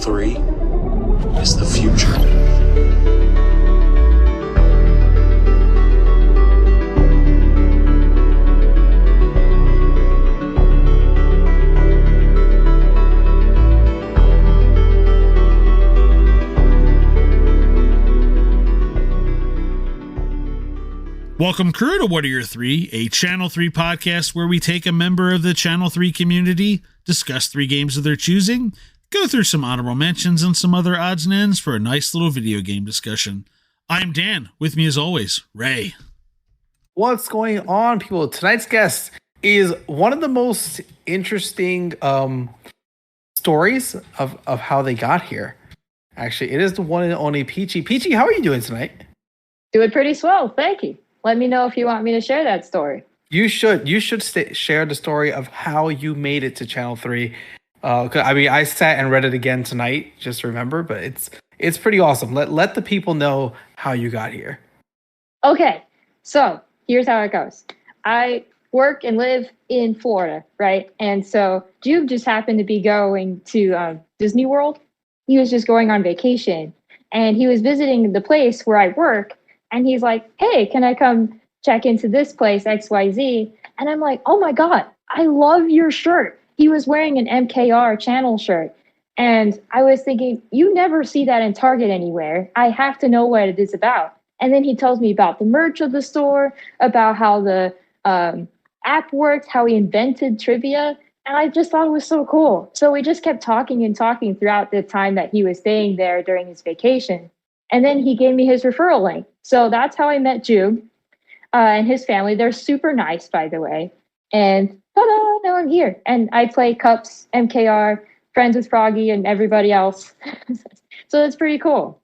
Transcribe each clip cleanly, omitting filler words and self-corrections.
3 is the future. Welcome, crew, to What Are Your Three, a Channel 3 podcast where we take a member of the Channel 3 community, discuss 3 games of their choosing, go through some honorable mentions and some other odds and ends for a nice little video game discussion. I'm Dan. With me, as always, Ray. What's going on, people? Tonight's guest is one of the most interesting stories of how they got here. Actually, it is the one and only Piichy. Piichy, how are you doing tonight? Doing pretty swell, thank you. Let me know if you want me to share that story. You should share the story of how you made it to Channel 3. I sat and read it again tonight, just to remember, but it's pretty awesome. Let the people know how you got here. Okay, so here's how it goes. I work and live in Florida, right? And so Jude just happened to be going to Disney World. He was just going on vacation, and he was visiting the place where I work. And he's like, hey, can I come check into this place, XYZ? And I'm like, oh my God, I love your shirt. He was wearing an MKR channel shirt. And I was thinking, you never see that in Target anywhere. I have to know what it is about. And then he tells me about the merch of the store, about how the app works, how he invented trivia. And I just thought it was so cool. So we just kept talking and talking throughout the time that he was staying there during his vacation. And then he gave me his referral link. So that's how I met Jude and his family. They're super nice, by the way. And ta-da, now I'm here. And I play Cups, MKR, friends with Froggy, and everybody else. So it's pretty cool.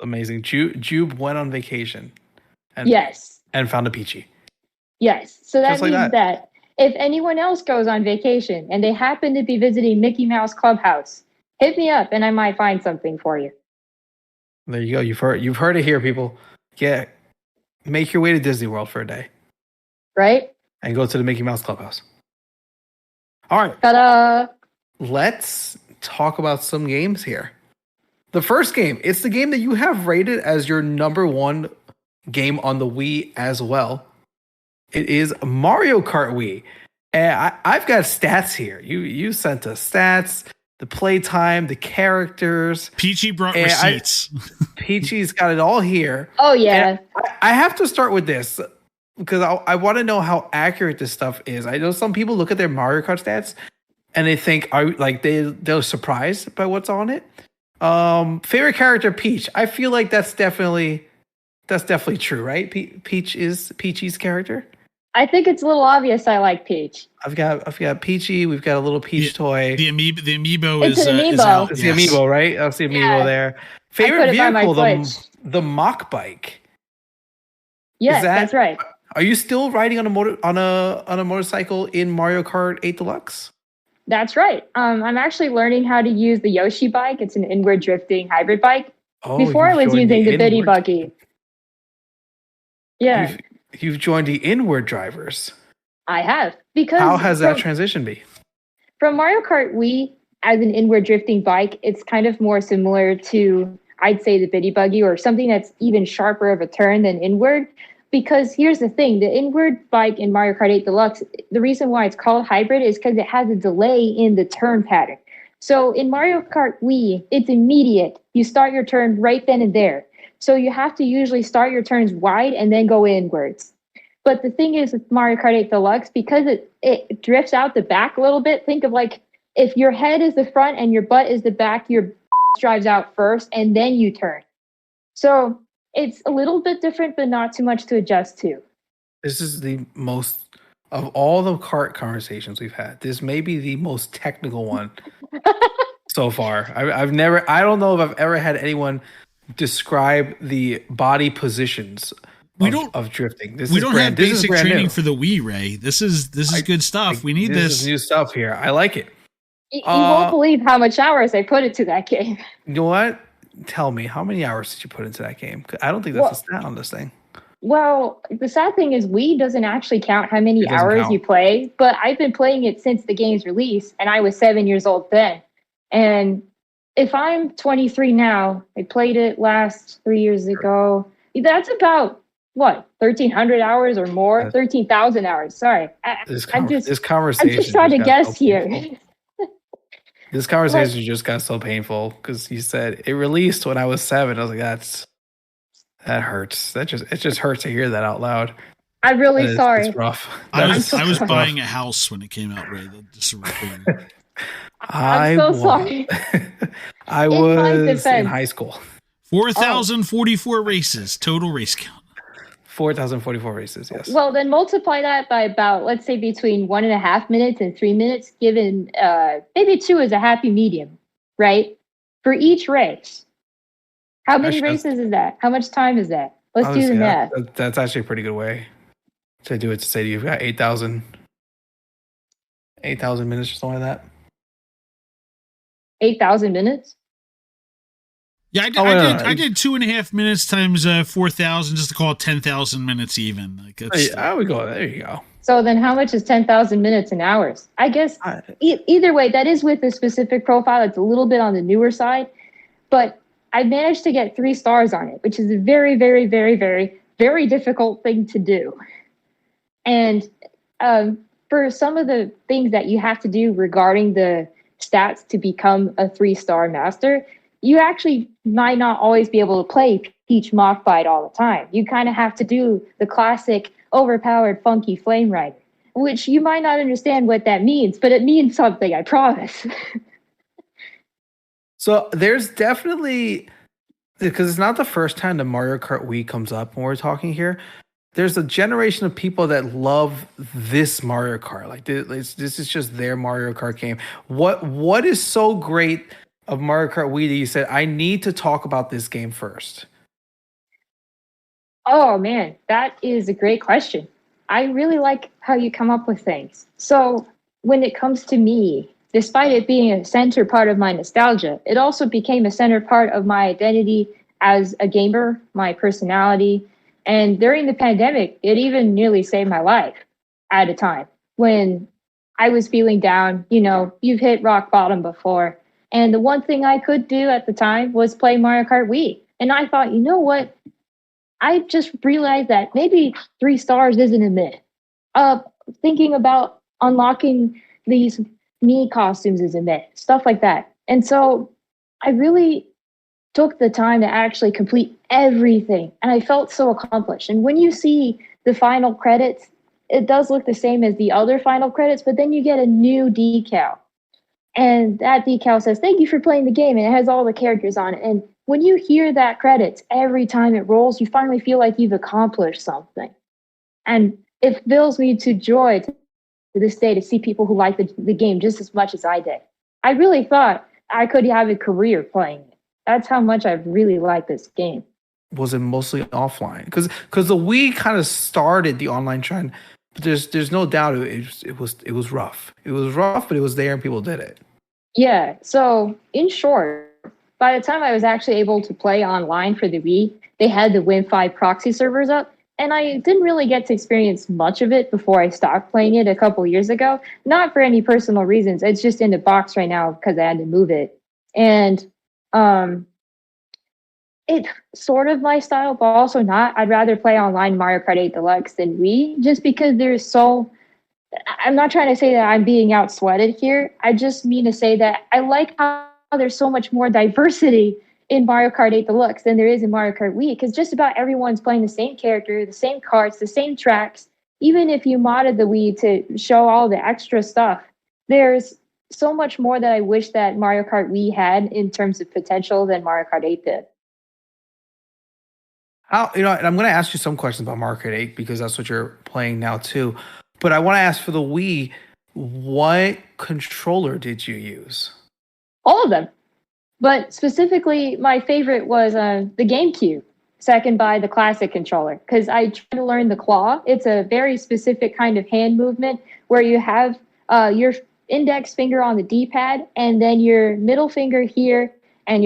Amazing. Jude went on vacation. Yes. And found a Piichy. Yes. So that like means that if anyone else goes on vacation and they happen to be visiting Mickey Mouse Clubhouse, hit me up and I might find something for you. There you go. You've heard it here, people. Yeah, make your way to Disney World for a day, right? And go to the Mickey Mouse Clubhouse. All right. Ta-da! Let's talk about some games here. The first game, it's the game that you have rated as your number 1 game on the Wii as well. It is Mario Kart Wii, and I've got stats here. You sent us stats. The playtime, the characters. Piichy brought receipts. Piichy's got it all here. Oh, yeah. I have to start with this because I want to know how accurate this stuff is. I know some people look at their Mario Kart stats and they think they're surprised by what's on it. Favorite character, Peach. I feel like that's definitely true, right? Peach is Piichy's character. I think it's a little obvious I like Peach. I've got Piichy. We've got a little Peach toy. The amiibo it's is an amiibo. is out. It's the amiibo, right? That's the amiibo there. Favorite vehicle, the mock bike. Yes, that's right. Are you still riding on a motorcycle in Mario Kart 8 Deluxe? That's right. I'm actually learning how to use the Yoshi bike. It's an inward drifting hybrid bike. Before I was using the Biddy buggy. Yeah. You've joined the inward drivers. I have. Because how has that transition been? From Mario Kart Wii as an inward drifting bike, it's kind of more similar to, I'd say, the Biddy buggy or something that's even sharper of a turn than inward. Because here's the thing, the inward bike in Mario Kart 8 Deluxe, the reason why it's called hybrid is because it has a delay in the turn pattern. So in Mario Kart Wii, it's immediate. You start your turn right then and there. So you have to usually start your turns wide and then go inwards. But the thing is with Mario Kart 8 Deluxe, because it drifts out the back a little bit, think of like if your head is the front and your butt is the back, your drives out first and then you turn. So it's a little bit different, but not too much to adjust to. This is the most, of all the kart conversations we've had, this may be the most technical one so far. I don't know if I've ever had describe the body positions of drifting. We don't have basic training for the Wii, Ray. This is good stuff. We need this. This is new stuff here. I like it. You won't believe how much hours I put into that game. You know what? Tell me, how many hours did you put into that game? I don't think that's a stat on this thing. Well, the sad thing is Wii doesn't actually count how many hours you play, but I've been playing it since the game's release, and I was 7 years old then. And if I'm 23 now, I played it last 3 years ago. That's about what 1,300 hours or more, 13,000 hours. Sorry, This I'm just conversation trying to got guess so here. painful. This conversation just got so painful because you said it released when I was 7. I was like, that hurts. It just hurts to hear that out loud. I'm really sorry. It's rough. I was sorry. buying a house when it came out, Ray. Just so we're clear. I'm so sorry. I was in high school. 4,044 races, total race count. 4,044 races, yes. Well, then multiply that by about, let's say, between 1.5 minutes and 3 minutes, given maybe 2 is a happy medium, right? For each race. How many races is that? How much time is that? Let's do the math. That's actually a pretty good way to do it. To say you've got 8,000 minutes or something like that. 8,000 minutes? Yeah, I did 2.5 minutes times 4,000 just to call it 10,000 minutes even. Like I would go. There you go. So then, how much is 10,000 minutes in hours? I guess either way, that is with a specific profile. It's a little bit on the newer side, but I managed to get 3 stars on it, which is a very, very, very, very, very difficult thing to do. And for some of the things that you have to do regarding the stats to become a 3-star master, you actually might not always be able to play Peach Mock Fight all the time. You kind of have to do the classic overpowered funky flame rider, which you might not understand what that means, but it means something, I promise. So there's definitely, because it's not the first time the Mario Kart Wii comes up when we're talking here. There's a generation of people that love this Mario Kart. Like this is just their Mario Kart game. What is so great of Mario Kart Wii that you said, I need to talk about this game first? Oh man, that is a great question. I really like how you come up with things. So when it comes to me, despite it being a center part of my nostalgia, it also became a center part of my identity as a gamer, my personality. And during the pandemic, it even nearly saved my life at a time when I was feeling down. You know, you've hit rock bottom before. And the one thing I could do at the time was play Mario Kart Wii. And I thought, you know what? I just realized that maybe 3 stars isn't a myth. Thinking about unlocking these Mii costumes is a myth, stuff like that. And so I really took the time to actually complete everything. And I felt so accomplished. And when you see the final credits, it does look the same as the other final credits, but then you get a new decal. And that decal says, thank you for playing the game. And it has all the characters on it. And when you hear that credits, every time it rolls, you finally feel like you've accomplished something. And it fills me to joy to this day to see people who like the game just as much as I did. I really thought I could have a career playing it. That's how much I really like this game. Was it mostly offline? Because the Wii kind of started the online trend. But there's no doubt it was rough. It was rough, but it was there and people did it. Yeah. So in short, by the time I was actually able to play online for the Wii, they had the Win5 proxy servers up, and I didn't really get to experience much of it before I stopped playing it a couple years ago. Not for any personal reasons. It's just in the box right now because I had to move it. And it's sort of my style, but also not. I'd rather play online Mario Kart 8 Deluxe than Wii, just because I'm not trying to say that I'm being outsweated here. I just mean to say that I like how there's so much more diversity in Mario Kart 8 Deluxe than there is in Mario Kart Wii, because just about everyone's playing the same character, the same carts, the same tracks. Even if you modded the Wii to show all the extra stuff, there's so much more that I wish that Mario Kart Wii had in terms of potential than Mario Kart 8 did. And I'm going to ask you some questions about Mario Kart 8 because that's what you're playing now too. But I want to ask for the Wii, what controller did you use? All of them. But specifically, my favorite was the GameCube, second by the classic controller, because I tried to learn the claw. It's a very specific kind of hand movement where you have your index finger on the D-pad and then your middle finger here and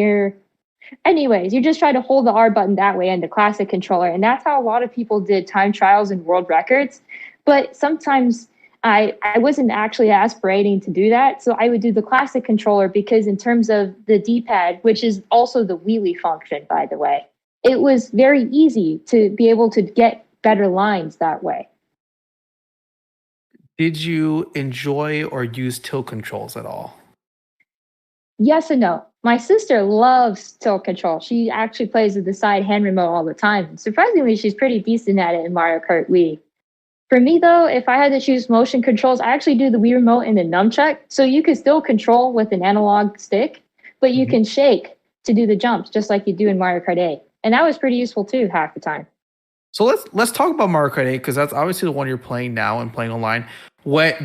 Anyways, you just try to hold the R button that way and the classic controller. And that's how a lot of people did time trials and world records. But sometimes I wasn't actually aspirating to do that. So I would do the classic controller because in terms of the D-pad, which is also the wheelie function, by the way, it was very easy to be able to get better lines that way. Did you enjoy or use tilt controls at all? Yes and no. My sister loves tilt control. She actually plays with the side hand remote all the time. Surprisingly, she's pretty decent at it in Mario Kart Wii. For me, though, if I had to choose motion controls, I actually do the Wii remote and the nunchuck. So you can still control with an analog stick, but you can shake to do the jumps just like you do in Mario Kart 8. And that was pretty useful too half the time. So let's talk about Mario Kart 8 because that's obviously the one you're playing now and playing online.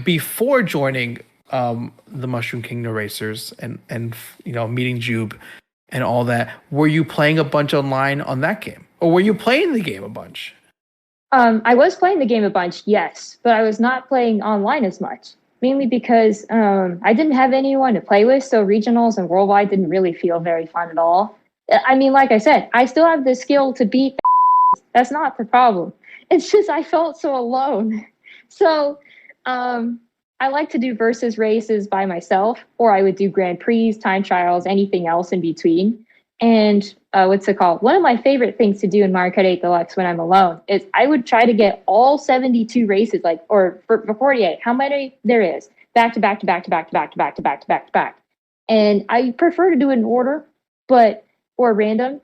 Before joining the Mushroom Kingdom Racers and meeting Jube and all that, were you playing a bunch online on that game, or were you playing the game a bunch? I was playing the game a bunch, yes, but I was not playing online as much, mainly because I didn't have anyone to play with, so regionals and worldwide didn't really feel very fun at all. I mean, like I said, I still have the skill to beat. That's not the problem. It's just I felt so alone. So I like to do versus races by myself, or I would do Grand Prix, time trials, anything else in between. And what's it called? One of my favorite things to do in Mario Kart 8 Deluxe when I'm alone is I would try to get all 72 races, or for 48, how many there is, back to back to back to back to back to back to back to back to back. And I prefer to do it in order, or random.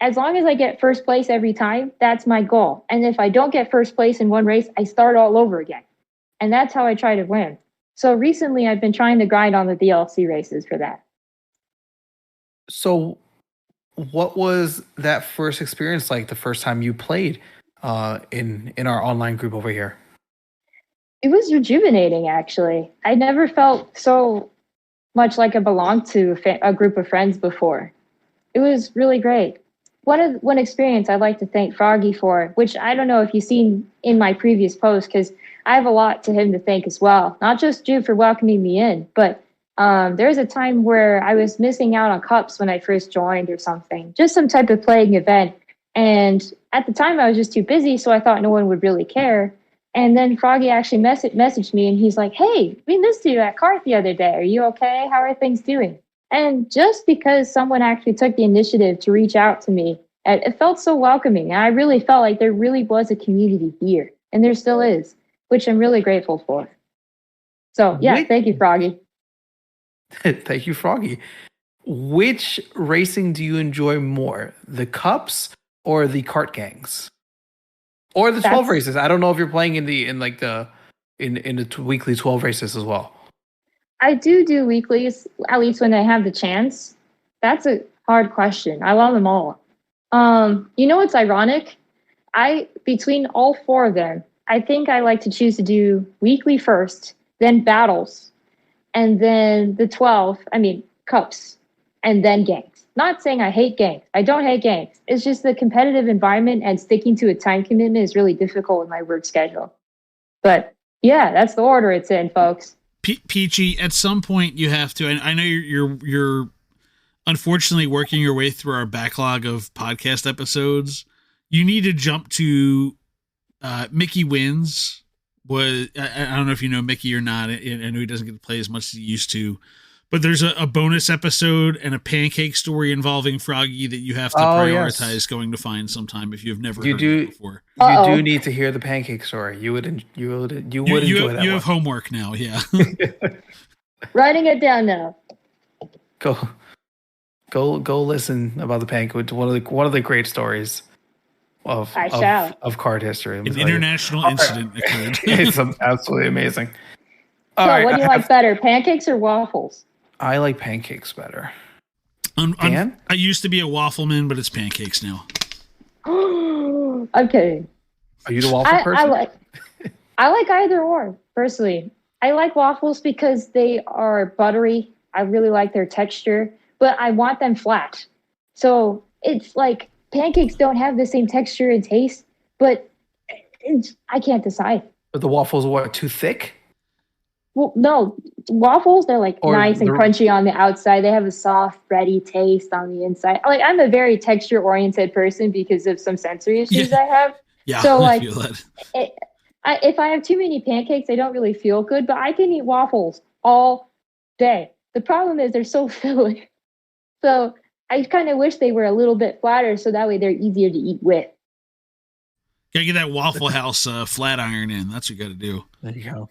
As long as I get first place every time, that's my goal. And if I don't get first place in one race, I start all over again. And that's how I try to win. So recently I've been trying to grind on the DLC races for that. So what was that first experience like the first time you played in our online group over here? It was rejuvenating, actually. I never felt so much like I belonged to a group of friends before. It was really great. One experience I'd like to thank Froggy for, which I don't know if you've seen in my previous post, because I have a lot to him to thank as well. Not just Jude for welcoming me in, but there was a time where I was missing out on cups when I first joined or something, just some type of playing event. And at the time I was just too busy, so I thought no one would really care. And then Froggy actually messaged me, and he's like, "Hey, we missed you at Cart the other day. Are you okay? How are things doing?" And just because someone actually took the initiative to reach out to me, it felt so welcoming. And I really felt like there really was a community here, and there still is, which I'm really grateful for. So yeah, thank you, Froggy. Thank you, Froggy. Which racing do you enjoy more, the cups or the kart gangs, or the 12 races? I don't know if you're playing in the weekly 12 races as well. I do weeklies, at least when I have the chance. That's a hard question. I love them all. You know what's ironic? Between all four of them, I think I like to choose to do weekly first, then battles, and then the 12, cups, and then gangs. Not saying I hate gangs. I don't hate gangs. It's just the competitive environment and sticking to a time commitment is really difficult with my work schedule. But yeah, that's the order it's in, folks. Piichy, at some point you have to, and I know you're unfortunately working your way through our backlog of podcast episodes. You need to jump to Mickey Wins. I don't know if you know Mickey or not. I know he doesn't get to play as much as he used to, but there's a bonus episode and a pancake story involving Froggy that you have to prioritize going to find sometime if you've never heard it before. You do need to hear the pancake story. You would enjoy that. You have homework now, yeah. Writing it down now. Go listen about the pancake. One of the great stories of card history. An international incident occurred. It's absolutely amazing. What do you like better, pancakes or waffles? I like pancakes better. I used to be a waffleman, but it's pancakes now. I'm kidding. Are you the waffle person? I like either or, personally. I like waffles because they are buttery. I really like their texture, but I want them flat. So it's like pancakes don't have the same texture and taste, but I can't decide. But the waffles are too thick? Well, no. Waffles, they're nice and crunchy on the outside. They have a soft, bready taste on the inside. I'm a very texture-oriented person because of some sensory issues I have. Yeah, so I feel that. If I have too many pancakes, I don't really feel good, but I can eat waffles all day. The problem is they're so filling. So I kind of wish they were a little bit flatter so that way they're easier to eat with. Gotta get that Waffle House flat iron in. That's what you gotta do. There you go.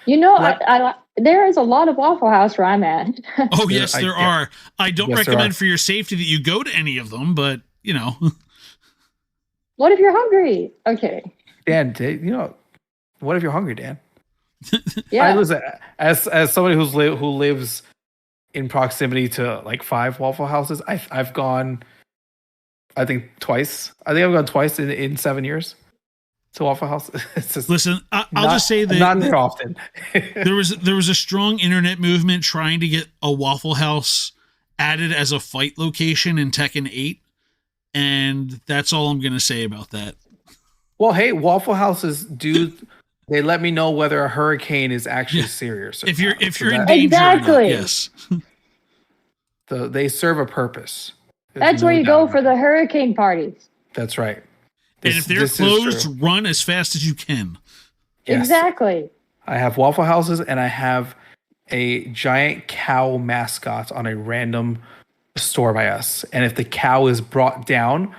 You know, there is a lot of Waffle House where I'm at. Oh, yes, there are. I don't recommend are. for your safety that you go to any of them, but, you know. What if you're hungry? Okay. Dan, you know, what if you're hungry, Dan? Yeah. Listen, as somebody who lives in proximity to like 5 Waffle Houses, I've gone, I think twice. I think I've gone twice in 7 years to Waffle House. It's just Listen, I'll just say that not very often. there was a strong internet movement trying to get a Waffle House added as a fight location in Tekken 8, and that's all I'm gonna say about that. Well, hey, Waffle Houses do. They let me know whether a hurricane is actually serious. If you're in that, danger, Exactly. or not, yes. they serve a purpose. There's That's no where you doubt go about for it. the hurricane parties. That's right. And if they're this is closed, true. run as fast as you can. Yes. Exactly. I have Waffle Houses and I have a giant cow mascot on a random store by us. And if the cow is brought down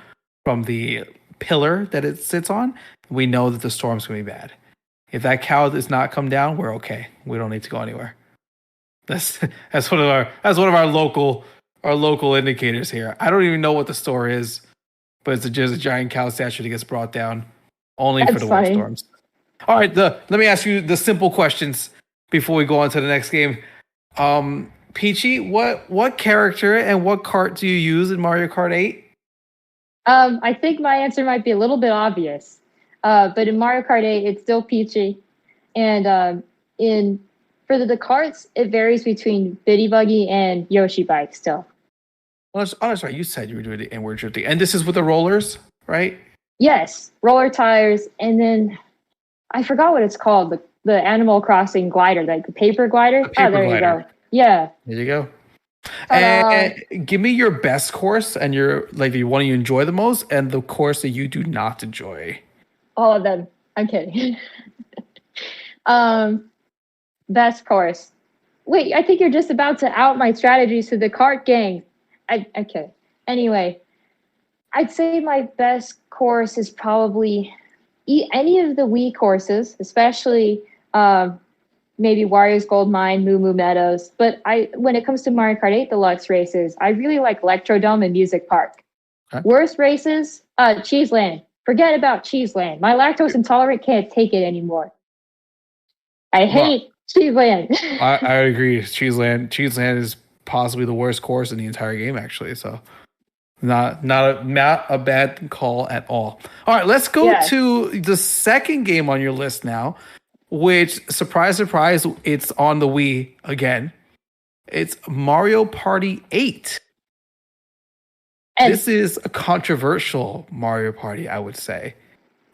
from the pillar that it sits on, we know that the storm's going to be bad. If that cow does not come down, we're okay. We don't need to go anywhere. That's one of our local indicators here. I don't even know what the store is, but it's just a giant cow statue that gets brought down only for That's the funny. windstorms. All right, let me ask you the simple questions before we go on to the next game. Piichy, what character and what cart do you use in Mario Kart 8? I think my answer might be a little bit obvious. But in Mario Kart 8, it's still Piichy. And for the carts, it varies between Biddy Buggy and Yoshi Bike still. Oh, that's right. You said you were doing the inward drifting. And this is with the rollers, right? Yes, roller tires. And then I forgot what it's called, the Animal Crossing glider, like the paper glider. paper there glider. you go. Yeah. There you go. Ta-da. And give me your best course and your the one you enjoy the most and the course that you do not enjoy. All of them. I'm kidding. Best course. Wait, I think you're just about to out my strategies to the cart gang. Okay. Anyway, I'd say my best course is probably any of the Wii courses, especially maybe Wario's Gold Mine, Moo Moo Meadows. But when it comes to Mario Kart 8 Deluxe races, I really like Electrodome and Music Park. Okay. Worst races, Cheeseland. Forget about Cheeseland. My lactose intolerant can't take it anymore. I hate Cheeseland. I agree. Cheeseland is possibly the worst course in the entire game, actually. So not a bad call at all. All right, let's go to the second game on your list now, which, surprise, surprise, it's on the Wii again. It's Mario Party 8. And This is a controversial Mario Party, I would say,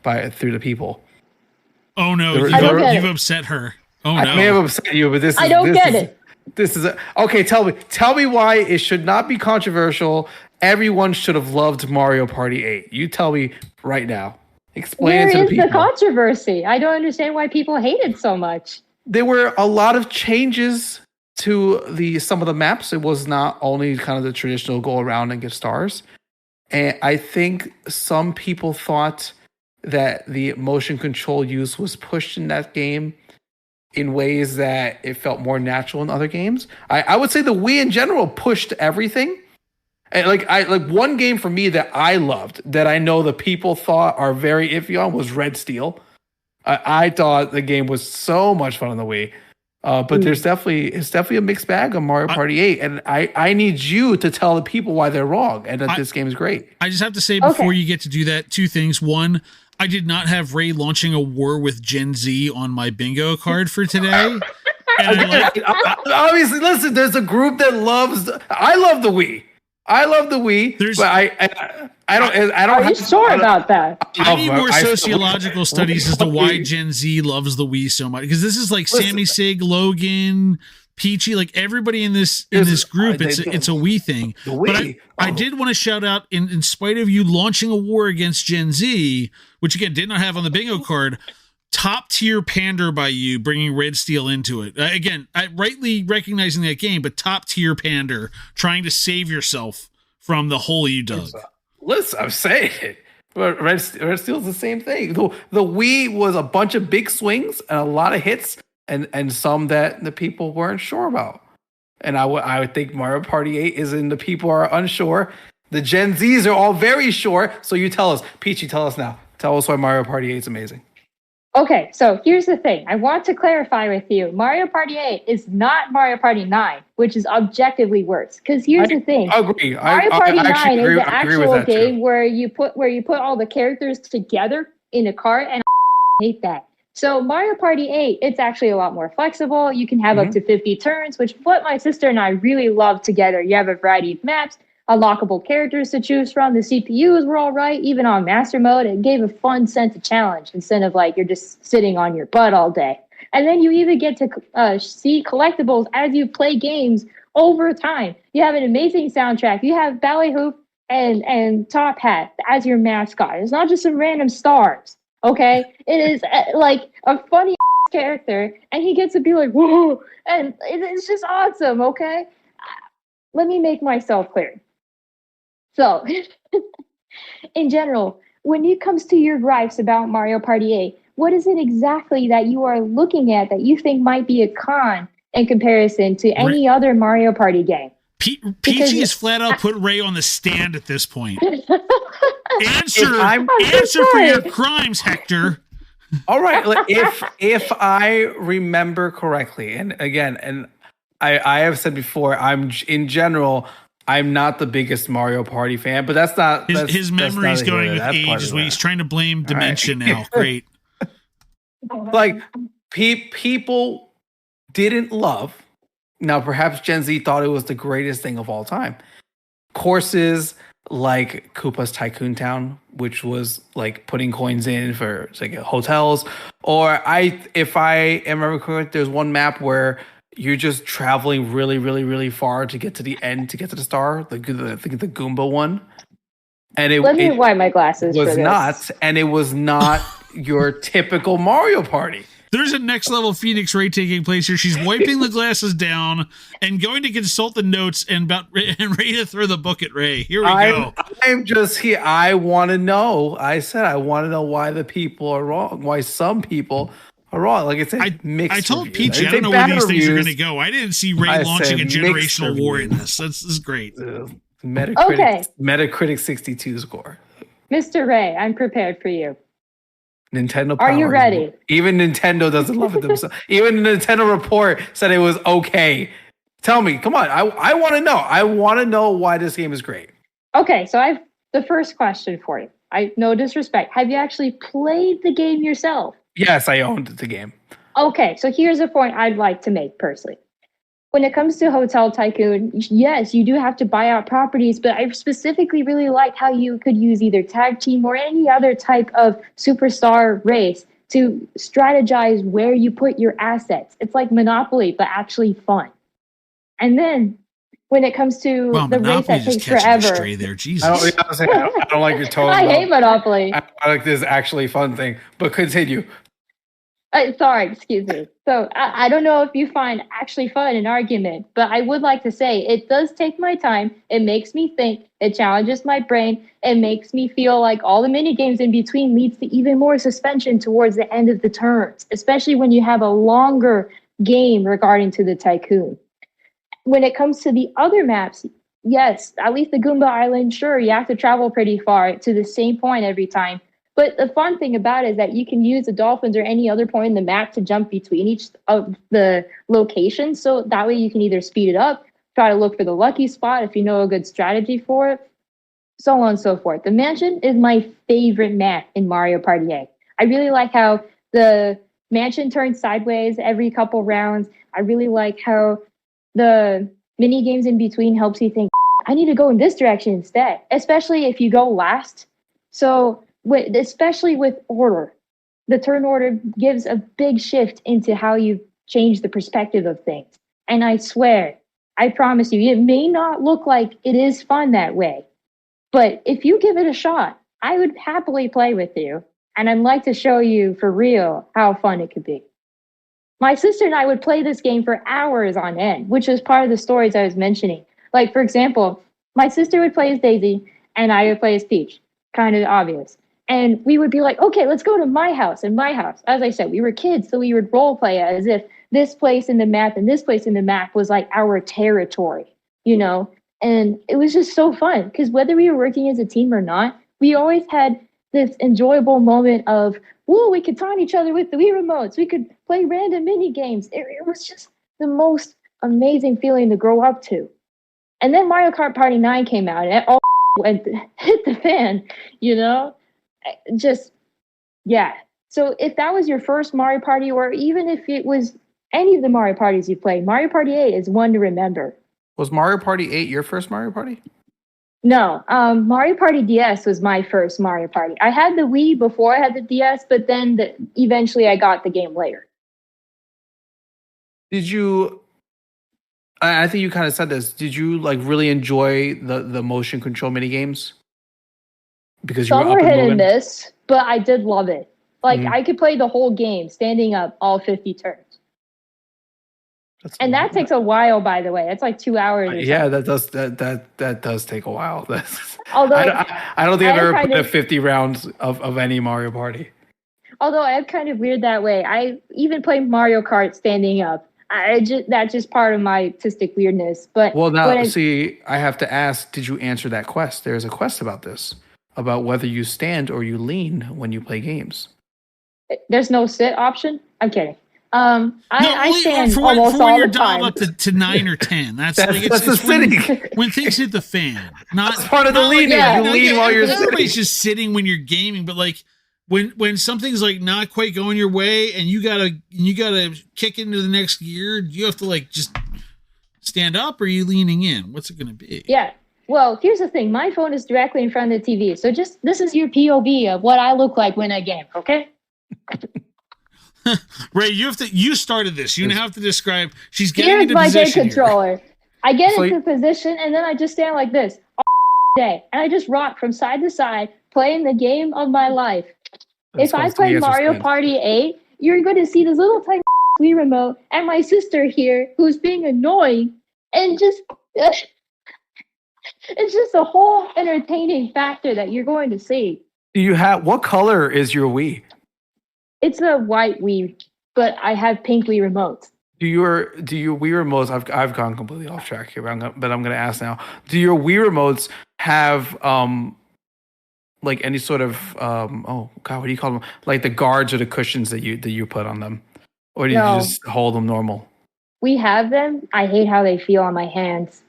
through the people. Oh no, I don't get you've it. upset her. Oh no. I may have upset you, but I don't get it. This is okay. Tell me why it should not be controversial. Everyone should have loved Mario Party 8. You tell me right now. Explain Where it to is the the people. controversy? I don't understand why people hate it so much. There were a lot of changes to some of the maps. It was not only kind of the traditional go around and get stars. And I think some people thought that the motion control use was pushed in that game in ways that it felt more natural in other games. I would say the Wii in general pushed everything. And like one game for me that I loved that I know the people thought are very iffy on was Red Steel. I thought the game was so much fun on the Wii. But it's definitely a mixed bag on Mario Party 8. And I need you to tell the people why they're wrong and that this game is great. I just have to say before you get to do that, two things. One, I did not have Ray launching a war with Gen Z on my bingo card for today. And Obviously, listen, there's a group that I love the Wii. But I don't Are you sure about that? I need more sociological studies as to why Gen Z loves the Wii so much. Because this is like Sammy Sig, Logan, Piichy, like everybody in this group, it's a Wii thing. The Wii. But I did want to shout out, in spite of you launching a war against Gen Z, which again did not have on the bingo card, top tier pander by you bringing Red Steel into it. Again, I rightly recognizing that game, but top tier pander trying to save yourself from the hole you dug. Listen, I'm saying it. But Red Steel's the same thing. The Wii was a bunch of big swings and a lot of hits, and some that the people weren't sure about. And I would think Mario Party 8 is in the people are unsure. The Gen Zs are all very sure. So you tell us, Piichy, tell us now. Tell us why Mario Party 8 is amazing. Okay, so here's the thing. I want to clarify with you. Mario Party 8 is not Mario Party 9, which is objectively worse. Because here's the thing. I agree. Mario Party 9 is the actual game too. where you put all the characters together in a cart, and I hate that. So Mario Party 8, it's actually a lot more flexible. You can have up to 50 turns, which what my sister and I really love together. You have a variety of maps, unlockable characters to choose from. The CPUs were all right, even on master mode. It gave a fun sense of challenge instead of like you're just sitting on your butt all day. And then you even get to see collectibles as you play games over time. You have an amazing soundtrack. You have Ballet Hoop and Top Hat as your mascot. It's not just some random stars, okay? It is like a funny character, and he gets to be like, whoa, and it's just awesome, okay? Let me make myself clear. So, in general, when it comes to your gripes about Mario Party 8, what is it exactly that you are looking at that you think might be a con in comparison to any other Mario Party game? Piichy has flat out put Ray on the stand at this point. Answer for your crimes, Hector. All right, if I remember correctly, and again, and I have said before, I'm not the biggest Mario Party fan, but that's not his memory's going with age. Is what he's trying to blame Dimension now. Great. Like people didn't love. Now, perhaps Gen Z thought it was the greatest thing of all time. Courses like Koopa's Tycoon Town, which was like putting coins in for like hotels, or if I remember correctly, there's one map where you're just traveling really, really, really far to get to the end, to get to the star. I think the Goomba one. And Let me wipe my glasses. It was not your typical Mario Party. There's a next level Phoenix Ray taking place here. She's wiping the glasses down and going to consult the notes and ready to throw the book at Ray. Here we go. I'm just here. I want to know. I said I want to know why the people are wrong. Why some people are wrong. Like it's mixed. I told reviews. Piichy I don't know where these things are going to go. I didn't see Ray launching a generational war in this. This is great. Metacritic 62 score. Mr. Ray, I'm prepared for you. Nintendo. Are you ready? Even Nintendo doesn't love it themselves. Even the Nintendo report said it was okay. Tell me, come on. I want to know. I want to know why this game is great. Okay, so I have the first question for you. No disrespect. Have you actually played the game yourself? Yes, I owned the game. Okay, so here's a point I'd like to make personally. When it comes to Hotel Tycoon, yes, you do have to buy out properties, but I specifically really like how you could use either tag team or any other type of superstar race to strategize where you put your assets. It's like Monopoly, but actually fun. And then when it comes to the race that takes forever. There. Jesus. I don't like your tone. I hate Monopoly. I like this actually fun thing, but continue. Sorry, excuse me. So I don't know if you find actually fun an argument, but I would like to say it does take my time. It makes me think. It challenges my brain. It makes me feel like all the mini games in between leads to even more suspension towards the end of the turns, especially when you have a longer game regarding to the Tycoon. When it comes to the other maps, yes, at least the Goomba Island, sure, you have to travel pretty far to the same point every time. But the fun thing about it is that you can use the dolphins or any other point in the map to jump between each of the locations. So that way you can either speed it up, try to look for the lucky spot if you know a good strategy for it, so on and so forth. The mansion is my favorite map in Mario Party 8. I really like how the mansion turns sideways every couple rounds. I really like how the mini games in between helps you think, I need to go in this direction instead, especially if you go last. So especially with order, the turn order gives a big shift into how you change the perspective of things. And I swear, I promise you, it may not look like it is fun that way. But if you give it a shot, I would happily play with you. And I'd like to show you for real how fun it could be. My sister and I would play this game for hours on end, which is part of the stories I was mentioning. Like, for example, my sister would play as Daisy and I would play as Peach. Kind of obvious. And we would be like, okay, let's go to my house and my house. As I said, we were kids, so we would role play as if this place in the map and this place in the map was like our territory, you know? And it was just so fun because whether we were working as a team or not, we always had this enjoyable moment of, whoa, we could taunt each other with the Wii remotes. We could play random mini games. It was just the most amazing feeling to grow up to. And then Mario Kart Party 9 came out and it all went hit the fan, you know? Just, yeah. So if that was your first Mario Party, or even if it was any of the Mario Parties you played, Mario Party 8 is one to remember. Was Mario Party 8 your first Mario Party? No, Mario Party DS was my first Mario Party. I had the Wii before I had the DS, but then eventually I got the game later. Did you... I think you kind of said this. Did you like really enjoy the motion control mini games? Because some you were were up hit and and moving? miss, but I did love it. Like I could play the whole game standing up all 50 turns. And that takes a while, by the way. It's like 2 hours. Yeah, that does take a while. Although I don't think I've ever played 50 rounds of any Mario Party. Although I'm kind of weird that way. I even play Mario Kart standing up. That's just part of my artistic weirdness. But well, now I have to ask: did you answer that quest? There's a quest about this, about whether you stand or you lean when you play games. There's no sit option. I'm kidding. I stand for almost when all you're the time. dialed up to 9 or 10. That's like that's the sitting. When things hit the fan. That's part of the leaning. Yeah. You lean while you're sitting. Everybody's just sitting when you're gaming, but like when something's like not quite going your way and you gotta kick into the next gear, you have to like just stand up, or are you leaning in? What's it gonna be? Yeah. Well, here's the thing. My phone is directly in front of the TV, so just this is your POV of what I look like when I game. Okay. Ray, you started this. You have to describe. She's getting Here's into my game position controller. Here. I get into position and then I just stand like this all day, and I just rock from side to side, playing the game of my life. If I play Mario Party 8, you're going to see this little tiny Wii remote and my sister here who's being annoying, and just it's just a whole entertaining factor that you're going to see. What color is your Wii? It's a white Wii, but I have pink Wii remotes. Do your Wii remotes? I've gone completely off track here, but I'm going to ask now. Do your Wii remotes have like any sort of oh god, what do you call them? Like the guards or the cushions that you put on them, or do you just hold them normal? We have them. I hate how they feel on my hands.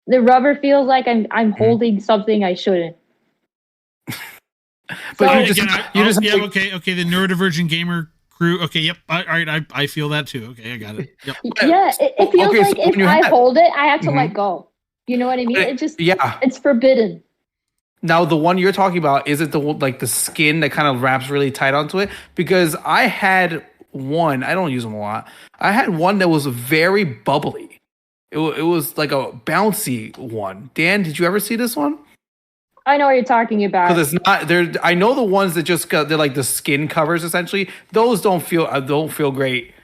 The rubber feels like I'm holding something I shouldn't. But so, okay. The neurodivergent gamer crew. Okay, yep. All right, I feel that too. Okay, I got it. Yep. Yeah, it feels like if I hold it, I have to let go. You know what I mean? It's forbidden. Now, the one you're talking about, is it the skin that kind of wraps really tight onto it? Because I had one. I don't use them a lot. I had one that was very bubbly. It was like a bouncy one. Dan, did you ever see this one? I know what you're talking about. Because it's not there. I know the ones that they're like the skin covers essentially. Those don't feel great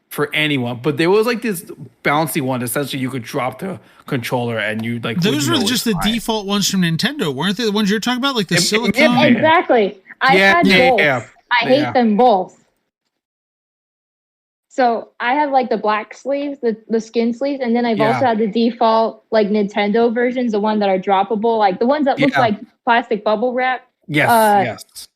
for anyone. But there was like this bouncy one. Essentially, you could drop the controller and you like. Those were just the default ones from Nintendo, weren't they? The ones you're talking about, like the silicone. Exactly. I had both. Yeah. I hate them both. So I have like the black sleeves, the skin sleeves, and then I've also had the default like Nintendo versions, the ones that are droppable, like the ones that look like plastic bubble wrap. Yes.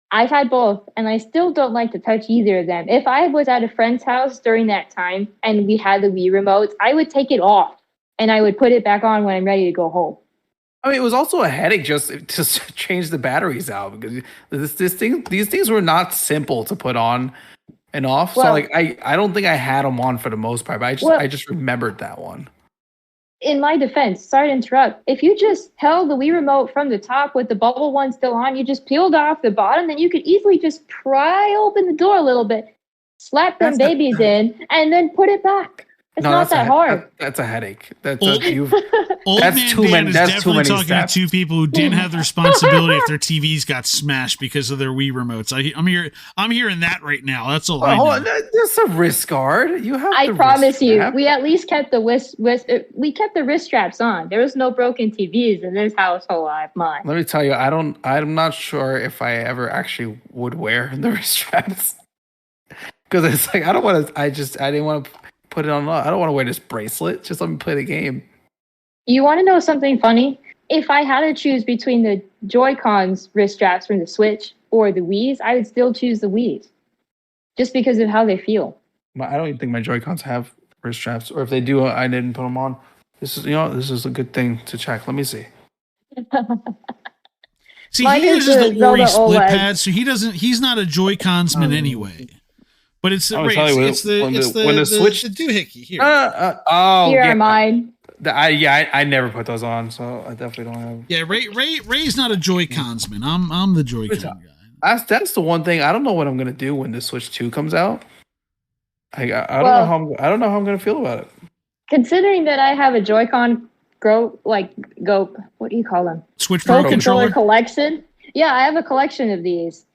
I've had both, and I still don't like to touch either of them. If I was at a friend's house during that time and we had the Wii remotes, I would take it off and I would put it back on when I'm ready to go home. I mean, it was also a headache just to change the batteries out, because these things were not simple to put on and off. So like I don't think I had them on for the most part, but I just remembered that one. In my defense, sorry to interrupt, if you just held the Wii remote from the top with the bubble one still on, you just peeled off the bottom, then you could easily just pry open the door a little bit, slap them babies in, and then put it back. It's not that hard. That's a headache. That's Old- Old That's man too Dan many- is that's too definitely many talking steps. to two people who didn't have the responsibility if their TVs got smashed because of their Wii remotes. I'm hearing that right now. That's all I hold know. on, that's a wrist guard. You have. I the promise wrist you, strap. we at least kept the we kept the wrist straps on. There was no broken TVs in this household of mine. Let me tell you, I'm not sure if I ever actually would wear the wrist straps because it's like I don't want to. I didn't want to put it on. I don't want to wear this bracelet. Just let me play the game. You want to know something funny? If I had to choose between the Joy-Cons wrist straps from the Switch or the Wii's, I would still choose the Wii's, just because of how they feel. I don't even think my Joy-Cons have wrist straps, or if they do, I didn't put them on. This is a good thing to check. Let me see. See, Mine he is uses the the Ori Zelda split OLED. pad, so he's not a Joy-Consman anyway. But it's the I'm gonna tell you, it's the when it's the- the when the the Switch- the doohickey here. Oh, Here yeah. are mine. I never put those on, so I definitely don't have. Yeah, Ray's not a Joy-Consman. I'm the Joy-Con guy. That's the one thing I don't know what I'm gonna do when the Switch 2 comes out. I don't Well- know how I'm gonna feel about it. Considering that I have a Joy-Con what do you call them? Switch Pro Pro controller controller. collection. Yeah, I have a collection of these.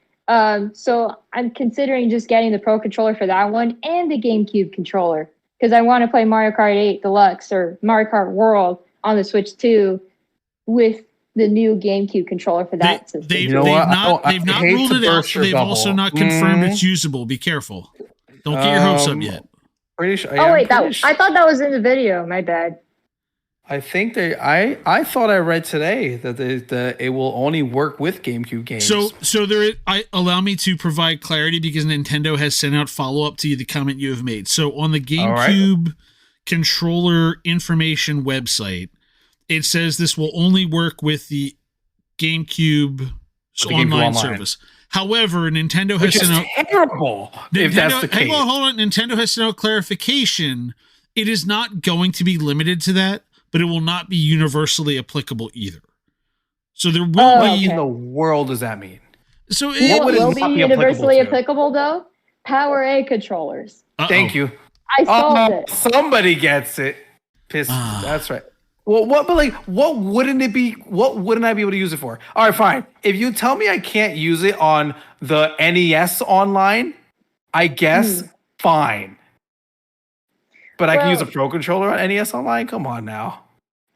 So I'm considering just getting the Pro controller for that one and the GameCube controller because I want to play Mario Kart 8 Deluxe or Mario Kart World on the Switch 2 with the new GameCube controller for that system. They've You know what? they've not hate ruled to it out. burst your They've also bubble. not confirmed it's usable. Be careful. Don't get your hopes up yet. Pretty sure. Oh wait, I thought that was in the video. My bad. I think I thought I read today that it will only work with GameCube games. So allow me to provide clarity because Nintendo has sent out follow up to the comment you have made. So on the GameCube controller information website, it says this will only work with the GameCube online service. However, Nintendo has which is sent out terrible. If that's the case, hold on. Nintendo has sent out clarification. It is not going to be limited to that, but it will not be universally applicable either. So there will what be. in the world does that mean? So You know What what would it will not be be applicable universally to? applicable though? Power A controllers. Thank you. I solved it. Somebody gets it. Piss. Ah. That's right. Well, what wouldn't it be? What wouldn't I be able to use it for? All right, fine. If you tell me I can't use it on the NES online, I guess fine. But I can use a Pro controller on NES online. Come on now.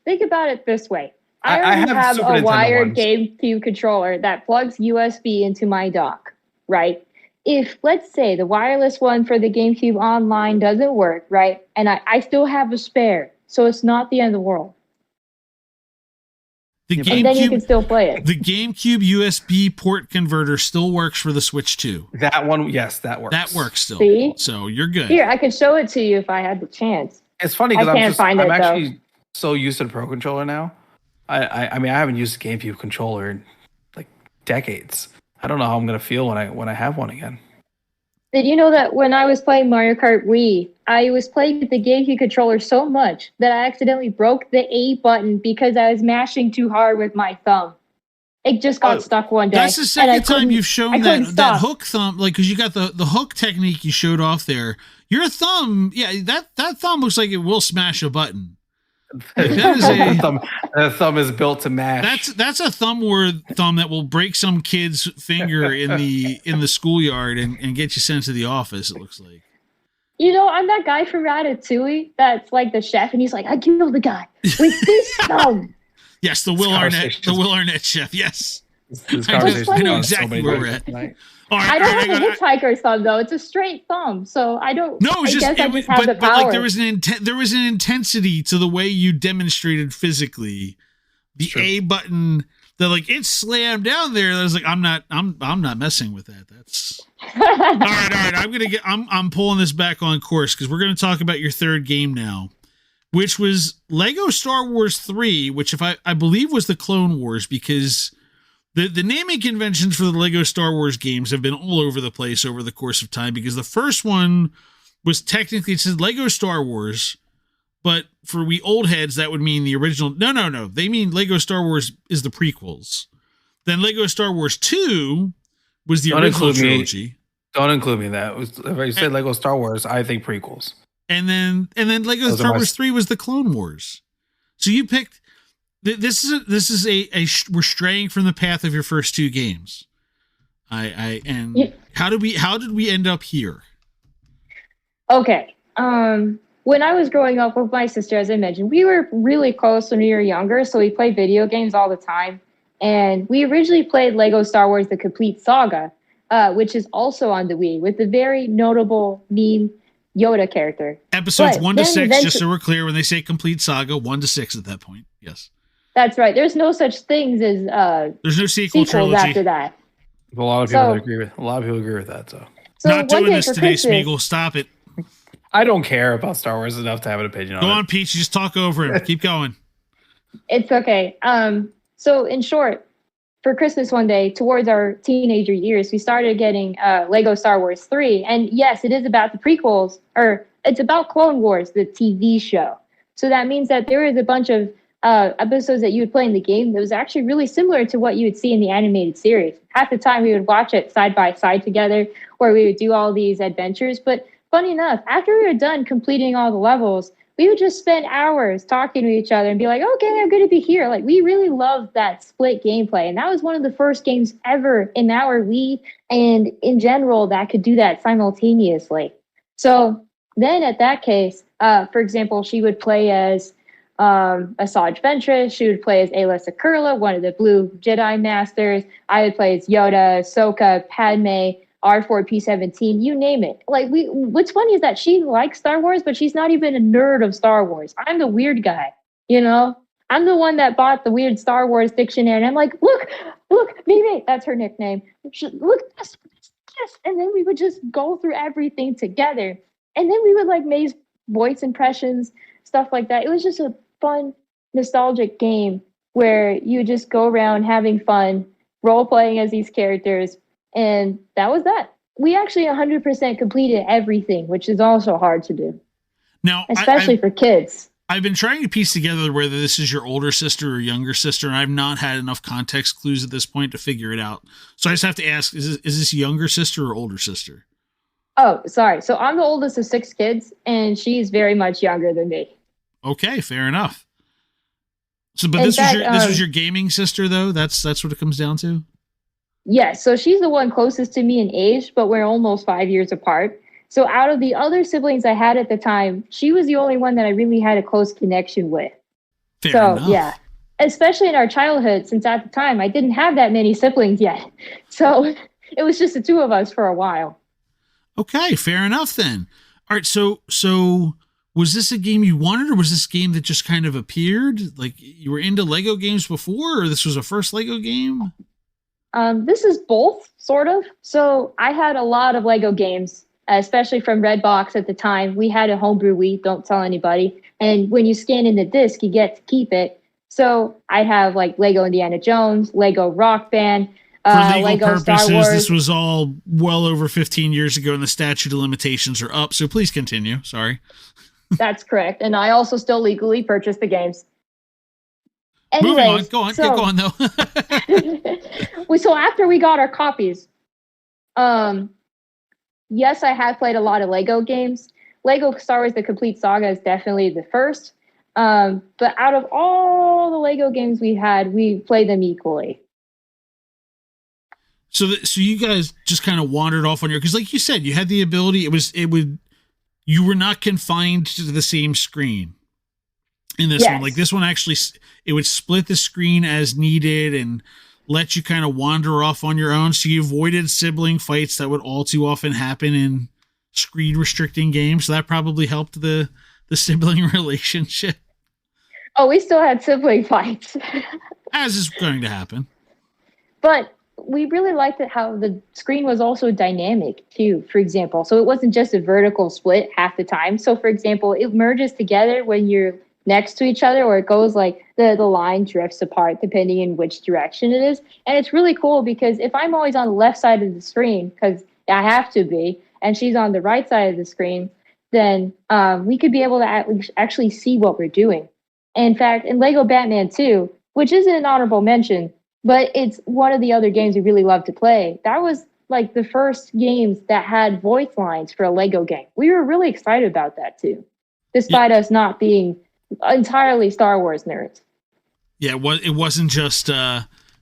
Think about it this way. I I already have have Super a Nintendo wired ones. GameCube controller that plugs USB into my dock, right? If, let's say, the wireless one for the GameCube online doesn't work, right? And I still have a spare, so it's not the end of the world. The And then you can GameCube, still play it. the GameCube USB port converter still works for the Switch 2. That one, yes, that works. That works still. See? So you're good. Here, I could show it to you if I had the chance. It's funny I because can't find I'm it, actually so used to the Pro controller now. I mean I haven't used the GameCube controller in like decades. I don't know how I'm gonna feel when I have one again. Did you know that when I was playing Mario Kart Wii, I was playing with the GameCube controller so much that I accidentally broke the A button because I was mashing too hard with my thumb. It just got stuck one day. That's the and I second time couldn't- you've shown I couldn't that stop. hook thumb, like, because you got the hook technique you showed off there. Your thumb, yeah, that thumb looks like it will smash a button. Like, that is The thumb is built to mash. that's a thumb that will break some kid's finger in the schoolyard and get you sent to the office. It looks like. You know, I'm that guy from Ratatouille that's like the chef, and he's like, I killed the guy with this thumb. Yes, the Will Arnett chef. Yes. This I know- conversation's I know gone exactly so many where we're ways at. tonight. All right, I don't all right, have a hitchhiker's thumb though; it's a straight thumb, so I don't. No, it was I just, guess I it was, just have the but power. like there was an intensity to the way you demonstrated physically the Sure. A button that like it slammed down there. I was like, I'm not messing with that. That's all right. I'm pulling this back on course because we're gonna talk about your third game now, which was Lego Star Wars 3, which if I believe was the Clone Wars because. The naming conventions for the Lego Star Wars games have been all over the place over the course of time because the first one was technically, it said Lego Star Wars, but for we old heads, that would mean the original. No. They mean Lego Star Wars is the prequels. Then Lego Star Wars 2 was the Don't original include me. trilogy. Don't include me in that. If you said Lego Star Wars, I think prequels. and then Lego Star Wars 3 was the Clone Wars. So you picked this is we're straying from the path of your first two games. How did we end up here? Okay. When I was growing up with my sister, as I mentioned, we were really close when we were younger, so we played video games all the time. And we originally played Lego Star Wars: The Complete Saga, which is also on the Wii, with the very notable meme Yoda character. Episodes 1 to 6, just so we're clear, when they say Complete Saga, 1 to 6 at that point. Yes. That's right. There's no such things as there's no sequels trilogy after that. A lot of people agree with that. So not doing this today, Smeagol. Stop it. I don't care about Star Wars enough to have an opinion on it. Go on, Peach. Just talk over him. Keep going. It's okay. So in short, for Christmas one day, towards our teenager years, we started getting Lego Star Wars 3. And yes, it is about the prequels, or it's about Clone Wars, the TV show. So that means that there is a bunch of episodes that you would play in the game that was actually really similar to what you would see in the animated series. Half the time we would watch it side by side together, or we would do all these adventures. But funny enough, after we were done completing all the levels, we would just spend hours talking to each other and be like, okay, I'm going to be here. Like, we really loved that split gameplay. And that was one of the first games ever in our Wii and in general that could do that simultaneously. So then at that case, for example, she would play as Asajj Ventress. She would play as Ayla Securla, one of the Blue Jedi Masters. I would play as Yoda, Ahsoka, Padme, R4P17, you name it. Like, what's funny is that she likes Star Wars, but she's not even a nerd of Star Wars. I'm the weird guy, you know? I'm the one that bought the weird Star Wars dictionary, and I'm like, look, Mimi, that's her nickname. Look, this. And then we would just go through everything together. And then we would like make voice impressions, stuff like that. It was just a fun, nostalgic game where you just go around having fun, role-playing as these characters. And that was that. We actually 100% completed everything, which is also hard to do. Now, especially for kids. I've been trying to piece together whether this is your older sister or younger sister, and I've not had enough context clues at this point to figure it out. So I just have to ask, is this younger sister or older sister? Oh, sorry. So I'm the oldest of 6 kids, and she's very much younger than me. Okay, fair enough. So, but this was your gaming sister, though? That's what it comes down to? Yes, so she's the one closest to me in age, but we're almost 5 years apart. So out of the other siblings I had at the time, she was the only one that I really had a close connection with. Fair enough. Yeah, especially in our childhood, since at the time I didn't have that many siblings yet. So it was just the two of us for a while. Okay, fair enough then. All right, so was this a game you wanted, or was this a game that just kind of appeared? Like, you were into Lego games before, or this was a first Lego game? This is both, sort of. So I had a lot of Lego games, especially from Redbox at the time. We had a homebrew Wii, don't tell anybody. And when you scan in the disc, you get to keep it. So I have like Lego Indiana Jones, Lego Rock Band, For legal Lego purposes, Star Wars. This was all well over 15 years ago, and the statute of limitations are up. So please continue. Sorry. That's correct. And I also still legally purchased the games. Anyways, moving on. Go on. Keep going, though. So after we got our copies, yes, I have played a lot of Lego games. Lego Star Wars: The Complete Saga is definitely the first. But out of all the Lego games we had, we played them equally. So you guys just kind of wandered off on your, because like you said, you had the ability. You were not confined to the same screen in this one. Like this one, actually, it would split the screen as needed and let you kind of wander off on your own. So you avoided sibling fights that would all too often happen in screen restricting games. So that probably helped the sibling relationship. Oh, we still had sibling fights. As is going to happen. But we really liked it how the screen was also dynamic too, for example. So it wasn't just a vertical split half the time. So for example, it merges together when you're next to each other, or it goes like the line drifts apart depending in which direction it is. And it's really cool because if I'm always on the left side of the screen, because I have to be, and she's on the right side of the screen, then we could be able to actually see what we're doing. In fact, in Lego Batman 2, which isn't an honorable mention, but it's one of the other games we really love to play, that was like the first games that had voice lines for a Lego game. We were really excited about that too, despite us not being entirely Star Wars nerds. Yeah, it wasn't just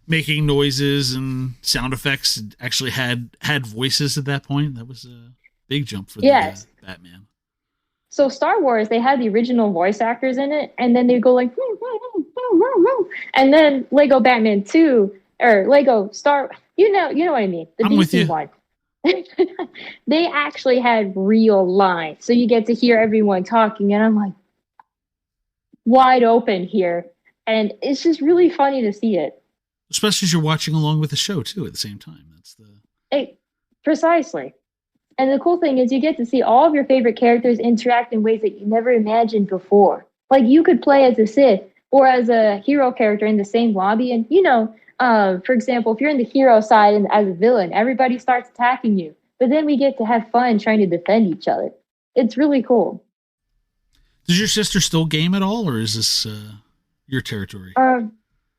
making noises and sound effects. It actually had voices at that point. That was a big jump for the Batman. So Star Wars, they had the original voice actors in it, and then they go like, and then Lego Batman 2 or Lego Star, you know what I mean, the I'm with DC you. one. They actually had real lines, so you get to hear everyone talking, and I'm like wide open here, and it's just really funny to see it. Especially as you're watching along with the show too at the same time. That's precisely. And the cool thing is you get to see all of your favorite characters interact in ways that you never imagined before. Like you could play as a Sith or as a hero character in the same lobby. And, for example, if you're in the hero side and as a villain, everybody starts attacking you. But then we get to have fun trying to defend each other. It's really cool. Does your sister still game at all, or is this your territory?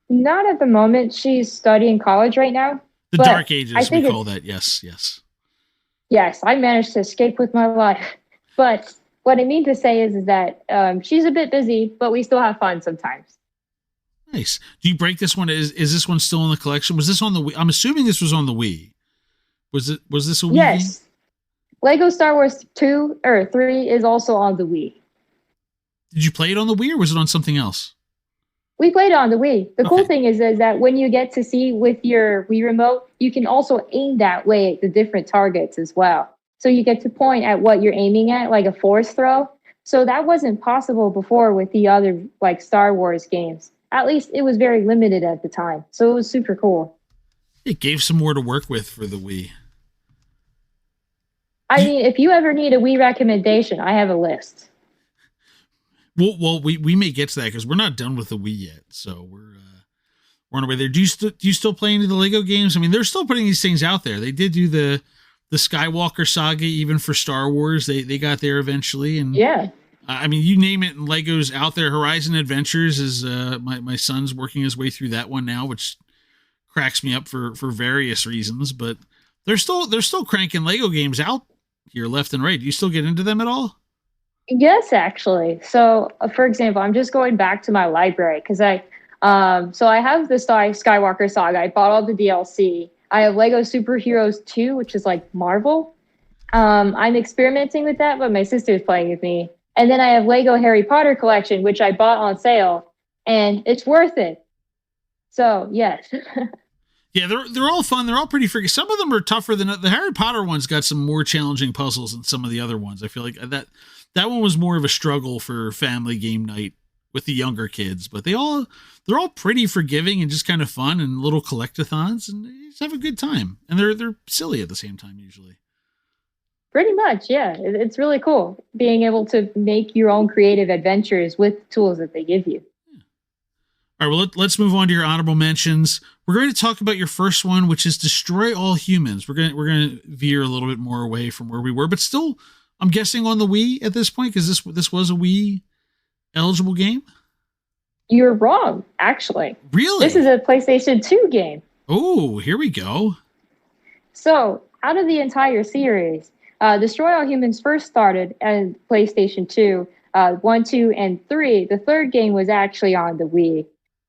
Not at the moment. She's studying college right now. The Dark Ages, we call that. Yes. Yes, I managed to escape with my life. But what I mean to say is that she's a bit busy, but we still have fun sometimes. Nice. Do you break this one? Is this one still in the collection? Was this on the Wii? I'm assuming this was on the Wii. Was this a Wii game? Lego Star Wars 2 or 3 is also on the Wii. Did you play it on the Wii or was it on something else? We played it on the Wii. The cool thing is that when you get to see with your Wii remote, you can also aim that way at the different targets as well. So you get to point at what you're aiming at, like a force throw. So that wasn't possible before with the other like Star Wars games. At least it was very limited at the time. So it was super cool. It gave some more to work with for the Wii. I mean, if you ever need a Wii recommendation, I have a list. Well, we may get to that because we're not done with the Wii yet, so we're on our way there. Do you still play any of the Lego games? I mean, they're still putting these things out there. They did do the Skywalker saga even for Star Wars. They got there eventually, and yeah. I mean, you name it, and Lego's out there. Horizon Adventures is my son's working his way through that one now, which cracks me up for various reasons. But they're still cranking Lego games out here left and right. Do you still get into them at all? Yes, actually. So, for example, I'm just going back to my library because I have the Skywalker saga. I bought all the DLC. I have Lego Superheroes 2, which is like Marvel. I'm experimenting with that, but my sister's playing with me. And then I have Lego Harry Potter collection, which I bought on sale, and it's worth it. So, yes. Yeah, they're all fun. They're all pretty freaky. Some of them are tougher than the Harry Potter one's got some more challenging puzzles than some of the other ones. I feel like that one was more of a struggle for family game night with the younger kids, but they're all pretty forgiving and just kind of fun and little collectathons, and you just have a good time. And they're silly at the same time usually. Pretty much, yeah. It's really cool being able to make your own creative adventures with tools that they give you. Yeah. All right, well, let's move on to your honorable mentions. We're going to talk about your first one, which is Destroy All Humans. We're going to veer a little bit more away from where we were, but still, I'm guessing on the Wii at this point, because this was a Wii eligible game? You're wrong, actually. Really? This is a PlayStation 2 game. Oh, here we go. So, out of the entire series, Destroy All Humans first started at PlayStation 2, 1, 2, and 3. The third game was actually on the Wii.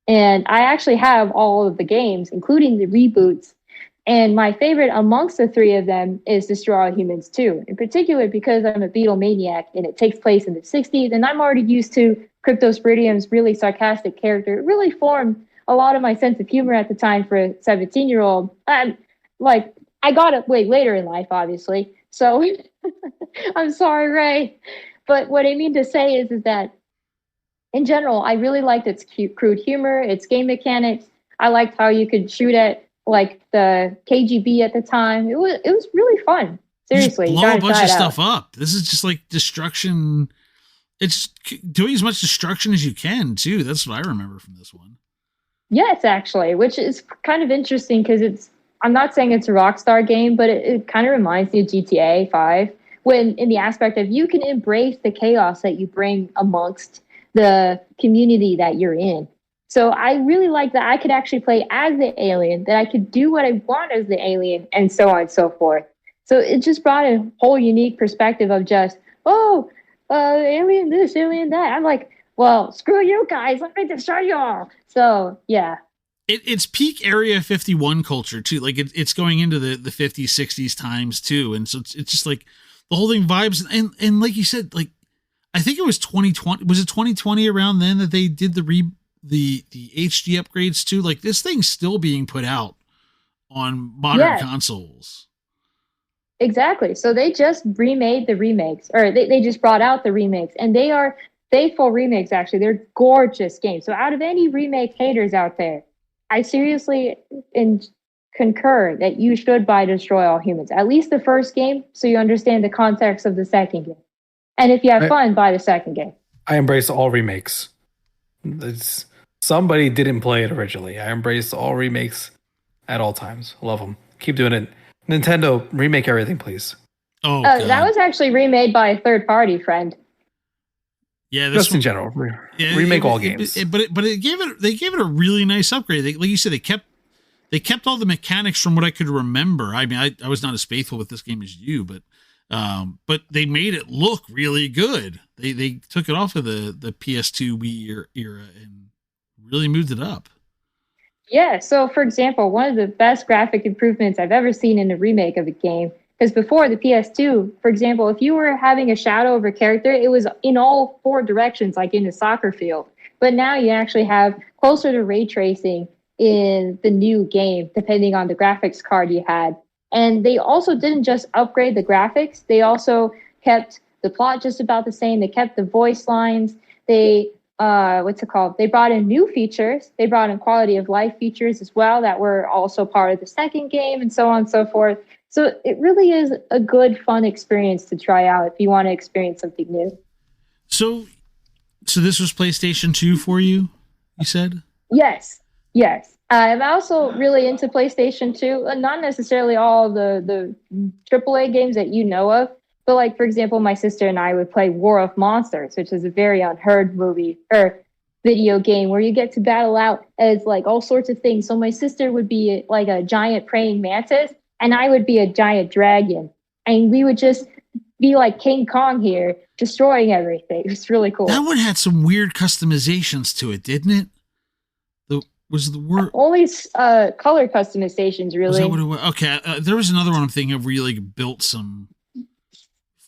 And I actually have all of the games, including the reboots. And my favorite amongst the three of them is Destroy All Humans 2, in particular because I'm a Beatlemaniac and it takes place in the 60s. And I'm already used to Cryptosporidium's really sarcastic character. It really formed a lot of my sense of humor at the time for a 17-year-old. I got it way later in life, obviously. So I'm sorry, Ray. But what I mean to say is that in general, I really liked its crude humor, its game mechanics. I liked how you could shoot at like the KGB at the time. It was really fun. Seriously, you blow a bunch of stuff up. This is just like destruction. It's doing as much destruction as you can too. That's what I remember from this one. Yes, actually, which is kind of interesting because I'm not saying it's a Rockstar game, but it kind of reminds me of GTA 5 when in the aspect of you can embrace the chaos that you bring amongst the community that you're in. So I really like that I could actually play as the alien, that I could do what I want as the alien, and so on and so forth. So it just brought a whole unique perspective of just, alien this, alien that. I'm like, well, screw you guys, let me destroy you all. So yeah. It's peak Area 51 culture too. Like it's going into the 50s, 60s times too. And so it's just like the whole thing vibes. And like you said, like, I think it was 2020. Was it 2020 around then that they did the HD upgrades too? Like this thing's still being put out on modern consoles. Exactly. So they just remade the remakes, or they just brought out the remakes, and they are faithful remakes, actually. They're gorgeous games. So out of any remake haters out there, I seriously concur that you should buy Destroy All Humans, at least the first game, so you understand the context of the second game. And if you have fun, buy the second game. I embrace all remakes. Somebody didn't play it originally. I embrace all remakes at all times. Love them. Keep doing it. Nintendo, remake everything, please. Oh, that was actually remade by a third party friend. Yeah, just in general, remake all games. But they gave it a really nice upgrade. Like you said, they kept all the mechanics from what I could remember. I mean, I was not as faithful with this game as you, but they made it look really good. They took it off of the PS2 Wii era and really moved it up. Yeah. So, for example, one of the best graphic improvements I've ever seen in a remake of a game. Because before the PS2, for example, if you were having a shadow of a character, it was in all four directions, like in a soccer field. But now you actually have closer to ray tracing in the new game, depending on the graphics card you had. And they also didn't just upgrade the graphics. They also kept the plot just about the same. They kept the voice lines. They, They brought in new features. They brought in quality of life features as well that were also part of the second game, and so on and so forth. So it really is a good, fun experience to try out if you want to experience something new. So this was PlayStation 2 for you, you said? Yes. I'm also really into PlayStation 2, not necessarily all the AAA games that you know of, but like, for example, my sister and I would play War of Monsters, which is a very unheard video game where you get to battle out as like all sorts of things. So my sister would be like a giant praying mantis, and I would be a giant dragon. And we would just be like King Kong here, destroying everything. It's really cool. That one had some weird customizations to it, didn't it? Was the word only color customizations, really? Was that what it was? Okay, there was another one I'm thinking of where you like built some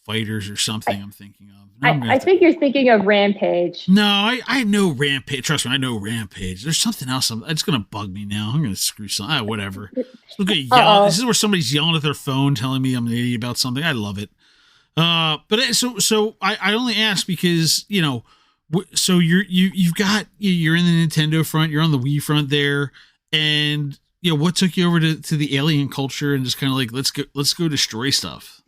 fighters or something. I'm thinking of. I think you're thinking of Rampage. No, I know Rampage. Trust me, I know Rampage. There's something else. It's gonna bug me now. I'm gonna screw something. Whatever. This is where somebody's yelling at their phone, telling me I'm an idiot about something. I love it. But so I only ask because so you're in the Nintendo front, you're on the Wii front there, and what took you over to the alien culture and just kind of like let's go destroy stuff.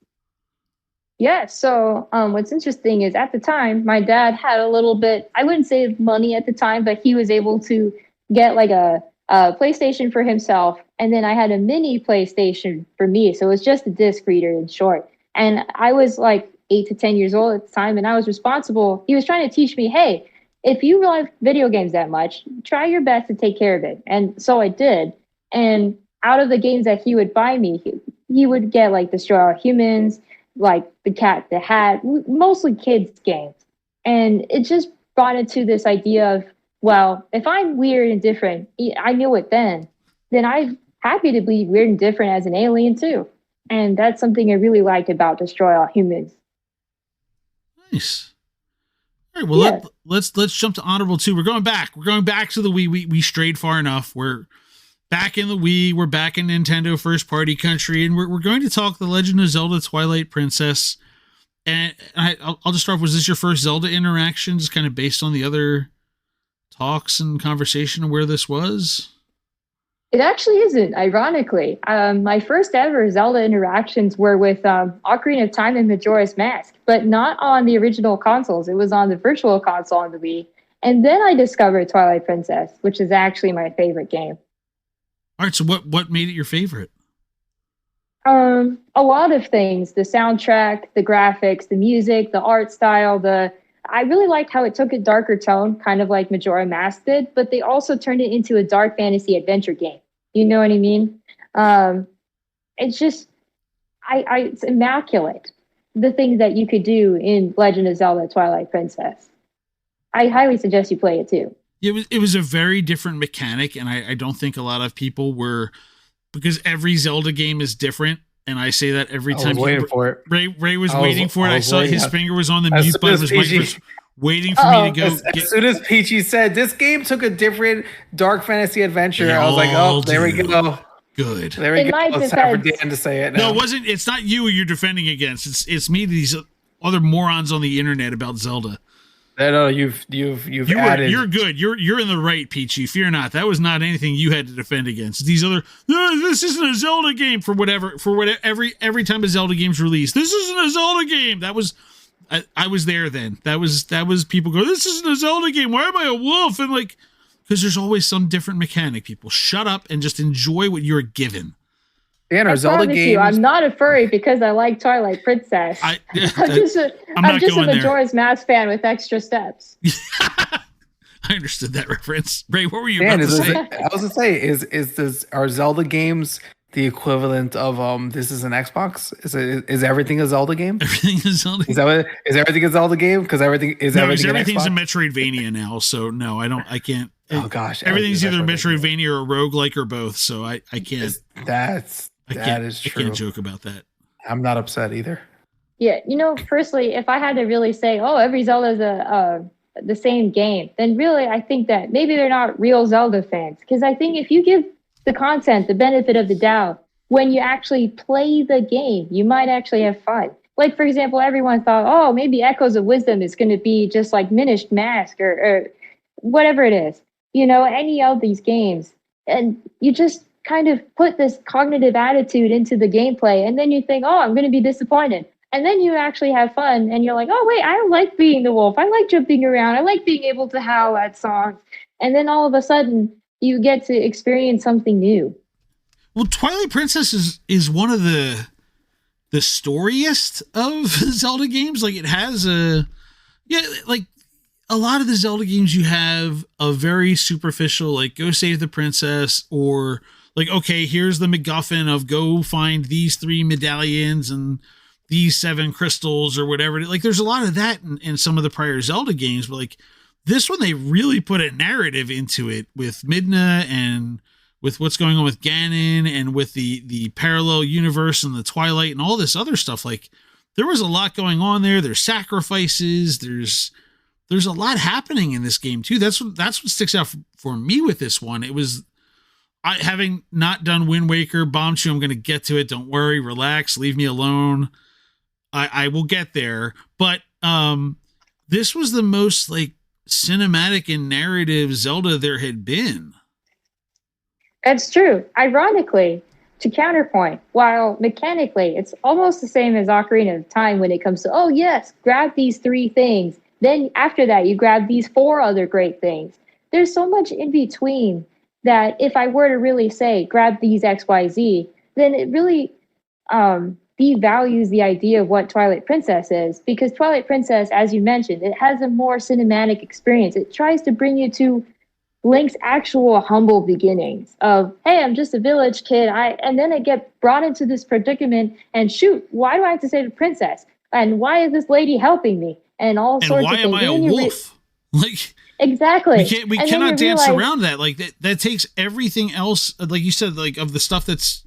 Yeah, so what's interesting is at the time, my dad had a little bit, I wouldn't say money at the time, but he was able to get like a PlayStation for himself. And then I had a mini PlayStation for me. So it was just a disc reader in short. And I was like 8 to 10 years old at the time, and I was responsible. He was trying to teach me, hey, if you love video games that much, try your best to take care of it. And so I did. And out of the games that he would buy me, he would get like Destroy All Humans, like The Cat, the Hat, mostly kids games. And it just brought it to this idea of, well, if I'm weird and different, I knew it then I'm happy to be weird and different as an alien too. And that's something I really liked about Destroy All Humans. Nice. All right, well, let's jump to honorable 2. We're going back to the Wii. We strayed far enough. We're back in the Wii. We're back in Nintendo first party country, and we're going to talk The Legend of Zelda Twilight Princess. And I'll just start off. Was this your first Zelda interaction, just kind of based on the other talks and conversation of where this was? It actually isn't, ironically. My first ever Zelda interactions were with Ocarina of Time and Majora's Mask, but not on the original consoles. It was on the virtual console on the Wii. And then I discovered Twilight Princess, which is actually my favorite game. All right, so what made it your favorite? A lot of things. The soundtrack, the graphics, the music, the art style, the I really liked how it took a darker tone, kind of like Majora Mask did, but they also turned it into a dark fantasy adventure game. You know what I mean? It's just, it's immaculate. The things that you could do in Legend of Zelda Twilight Princess. I highly suggest you play it too. It was a very different mechanic, and I don't think a lot of people were, because every Zelda game is different. And I say that every time. I was waiting for it. Ray was waiting for it. I saw his finger was on the mute button. His mic was waiting for me to go. As soon as Piichy said, this game took a different dark fantasy adventure, I was like, oh, there we go. Good. There we go. It's time for Dan to say it now. No, it wasn't. It's not you you're defending against. It's me, these other morons on the internet about Zelda. No, you've added. You're good. You're in the right, Piichy. Fear not. That was not anything you had to defend against. These other, no, this isn't a Zelda game for whatever. Every time a Zelda game's released, this isn't a Zelda game. That was, I was there then. That was people go, this isn't a Zelda game. Why am I a wolf? And like, because there's always some different mechanic. People shut up and just enjoy what you're given. Dan, are Zelda games? I'm not a furry because I like Twilight Princess. I'm just a Majora's Mask fan with extra steps. I understood that reference. Ray, what were you Dan, about to say? I was gonna say, are Zelda games the equivalent of this is an Xbox? Is everything a Zelda game? Everything is Zelda. Is everything a Zelda game? Because everything's a Metroidvania now. So no, I can't. Oh gosh, everything's either Metroidvania or roguelike or both. So I can't. That is true. I can't joke about that. I'm not upset either. Yeah, firstly, if I had to really say, oh, every Zelda is the same game, then really I think that maybe they're not real Zelda fans. Because I think if you give the content the benefit of the doubt, when you actually play the game, you might actually have fun. Like, for example, everyone thought, oh, maybe Echoes of Wisdom is going to be just like Minish Mask or whatever it is. Any of these games. And you just kind of put this cognitive attitude into the gameplay, and then you think, oh, I'm going to be disappointed. And then you actually have fun, and you're like, oh, wait, I like being the wolf. I like jumping around. I like being able to howl at songs. And then all of a sudden, you get to experience something new. Well, Twilight Princess is one of the storiest of Zelda games. Like, it has a lot of the Zelda games, you have a very superficial, like, go save the princess, or like, okay, here's the MacGuffin of go find these 3 medallions and these 7 crystals or whatever. Like, there's a lot of that in some of the prior Zelda games, but like this one, they really put a narrative into it with Midna and with what's going on with Ganon and with the parallel universe and the Twilight and all this other stuff. Like, there was a lot going on there. There's sacrifices. There's a lot happening in this game too. That's what sticks out for me with this one. It was, having not done Wind Waker, Bombchu, I'm going to get to it. Don't worry, relax, leave me alone. I will get there. But this was the most like cinematic and narrative Zelda there had been. That's true. Ironically, to counterpoint, while mechanically it's almost the same as Ocarina of Time when it comes to, oh yes, grab these 3 things. Then after that, you grab these 4 other great things. There's so much in between that if I were to really say, grab these X, Y, Z, then it really devalues the idea of what Twilight Princess is. Because Twilight Princess, as you mentioned, it has a more cinematic experience. It tries to bring you to Link's actual humble beginnings of, hey, I'm just a village kid. And then I get brought into this predicament and shoot, why do I have to save the princess? And why is this lady helping me? And all sorts of things. And why am I a wolf? Like, exactly. We cannot dance around that. Like that takes everything else, like you said, like of the stuff that's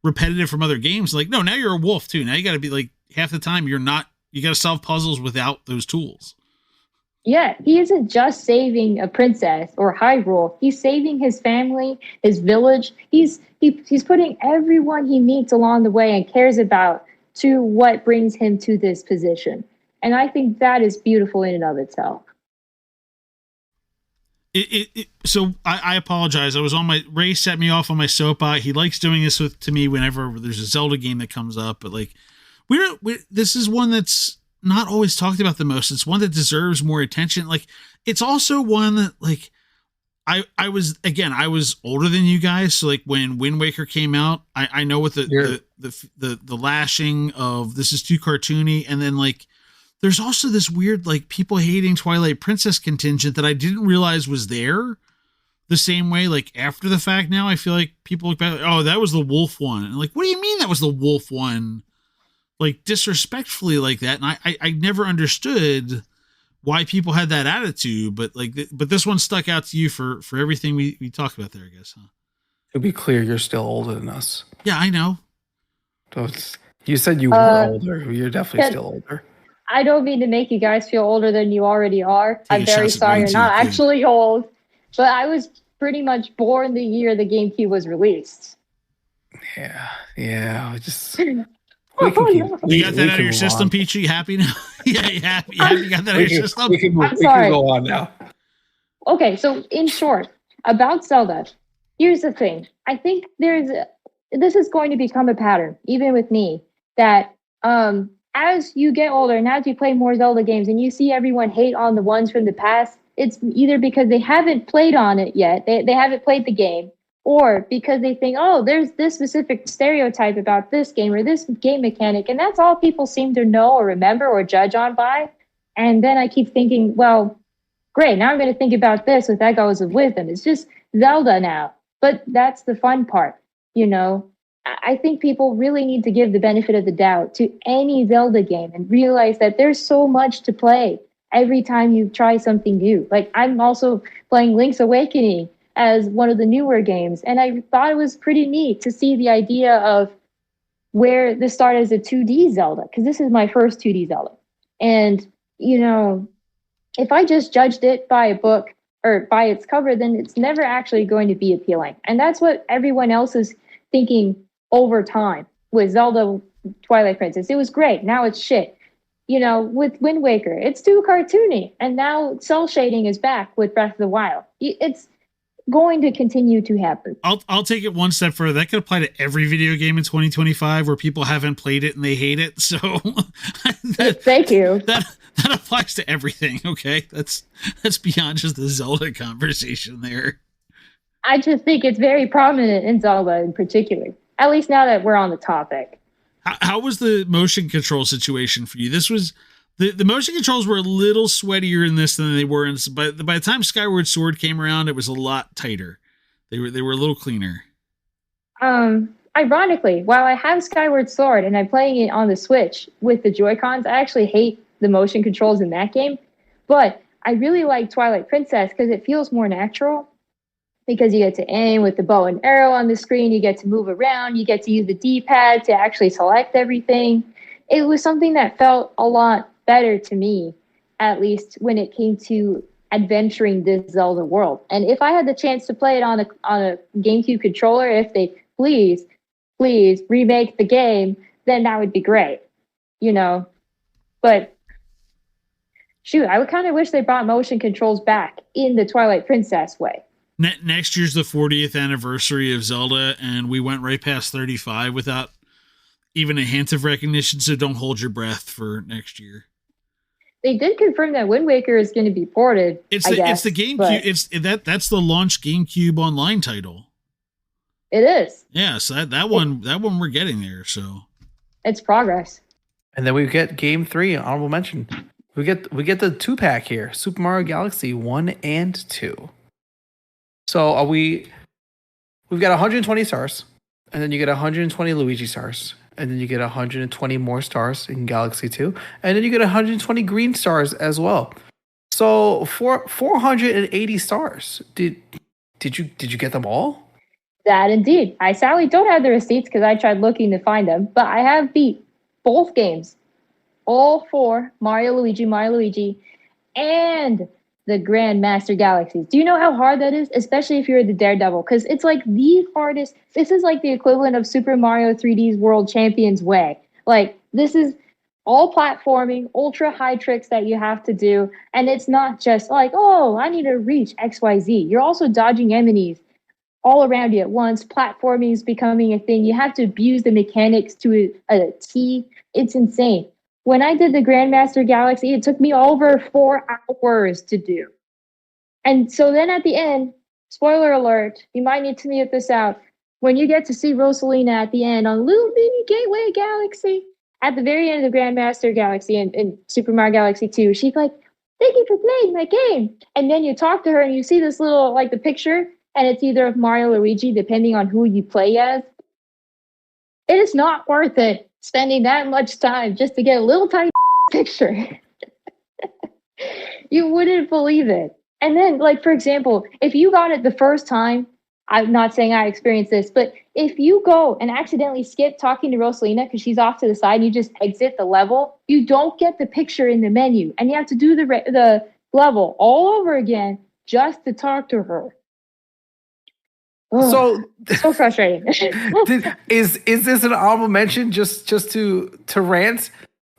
repetitive from other games. Like, no, now you're a wolf too. Now you got to be like, half the time you got to solve puzzles without those tools. Yeah, he isn't just saving a princess or Hyrule. He's saving his family, his village. He's putting everyone he meets along the way and cares about to what brings him to this position. And I think that is beautiful in and of itself. So I apologize. I was Ray set me off on my soapbox. He likes doing this to me whenever there's a Zelda game that comes up. But like, this is one that's not always talked about the most. It's one that deserves more attention. Like, it's also one that like, I was older than you guys. So like when Wind Waker came out, I know what the lashing of this is too cartoony. And then like, there's also this weird, like, people hating Twilight Princess contingent that I didn't realize was there the same way. Like, after the fact now, I feel like people look back, oh, that was the wolf one. And like, what do you mean that was the wolf one? Like, disrespectfully like that. And I never understood why people had that attitude, but this one stuck out to you for everything we talked about there, I guess, huh? To be clear, you're still older than us. Yeah, I know. So you said you were older. You're definitely still older. I don't mean to make you guys feel older than you already are. I'm very sorry you're not actually old, but I was pretty much born the year the GameCube was released. Yeah. Just you got that out of your system, Piichy? Happy now? Yeah, you happy? You got that out of your system? We can go on now. Okay, so in short, about Zelda, here's the thing. I think this is going to become a pattern, even with me, that as you get older and as you play more Zelda games and you see everyone hate on the ones from the past, it's either because they haven't played on it yet, they haven't played the game, or because they think, oh, there's this specific stereotype about this game or this game mechanic, and that's all people seem to know or remember or judge on by. And then I keep thinking, well, great, now I'm going to think about this with echoes of wisdom. It's just Zelda now. But that's the fun part, you know? I think people really need to give the benefit of the doubt to any Zelda game and realize that there's so much to play every time you try something new. Like, I'm also playing Link's Awakening as one of the newer games, and I thought it was pretty neat to see the idea of where this started as a 2D Zelda, because this is my first 2D Zelda. And, you know, if I just judged it by a book or by its cover, then it's never actually going to be appealing. And that's what everyone else is thinking over time with Zelda Twilight Princess. It was great. Now it's shit. You know, with Wind Waker, it's too cartoony. And now cell shading is back with Breath of the Wild. It's going to continue to happen. I'll take it one step further. That could apply to every video game in 2025 where people haven't played it and they hate it. So thank you. That applies to everything. Okay, that's beyond just the Zelda conversation there. I just think it's very prominent in Zelda in particular. At least now that we're on the topic. How was the motion control situation for you? This was the motion controls were a little sweatier in this than they were in. But by the time Skyward Sword came around, it was a lot tighter. They were a little cleaner. Ironically, while I have Skyward Sword and I'm playing it on the Switch with the Joy-Cons, I actually hate the motion controls in that game. But I really like Twilight Princess because it feels more natural. Because you get to aim with the bow and arrow on the screen, you get to move around, you get to use the D-pad to actually select everything. It was something that felt a lot better to me, at least when it came to adventuring this Zelda world. And if I had the chance to play it on a GameCube controller, if they please remake the game, then that would be great, you know. But shoot, I would kind of wish they brought motion controls back in the Twilight Princess way. Next year's the 40th anniversary of Zelda, and we went right past 35 without even a hint of recognition, so don't hold your breath for next year. They did confirm that Wind Waker is going to be ported. It's the GameCube. That's the launch GameCube online title. It is. Yeah, so that one we're getting there. So it's progress. And then we get Game 3, honorable mention. We get the 2-pack here, Super Mario Galaxy 1 and 2. So we've got 120 stars, and then you get 120 Luigi stars, and then you get 120 more stars in Galaxy 2, and then you get 120 green stars as well. So 480 stars. Did you get them all? That indeed. I sadly don't have the receipts because I tried looking to find them, but I have beat both games, all 4 Mario Luigi, and the Grandmaster Galaxies. Do you know how hard that is? Especially if you're the Daredevil, because it's like the hardest. This is like the equivalent of Super Mario 3D's World Champions way. Like, this is all platforming, ultra high tricks that you have to do. And it's not just like, oh, I need to reach XYZ. You're also dodging enemies all around you at once. Platforming is becoming a thing. You have to abuse the mechanics to a T. It's insane. When I did the Grandmaster Galaxy, it took me over 4 hours to do. And so then at the end, spoiler alert, you might need to mute this out. When you get to see Rosalina at the end on Little Mini Gateway Galaxy, at the very end of the Grandmaster Galaxy and Super Mario Galaxy 2, she's like, "Thank you for playing my game." And then you talk to her and you see this little, like the picture, and it's either of Mario or Luigi, depending on who you play as. It is not worth it spending that much time just to get a little tiny picture. You wouldn't believe it. And then, like, for example, if you got it the first time, I'm not saying I experienced this, but if you go and accidentally skip talking to Rosalina because she's off to the side and you just exit the level, you don't get the picture in the menu. And you have to do the level all over again just to talk to her. Ugh, so frustrating. Is this an honorable mention just to rant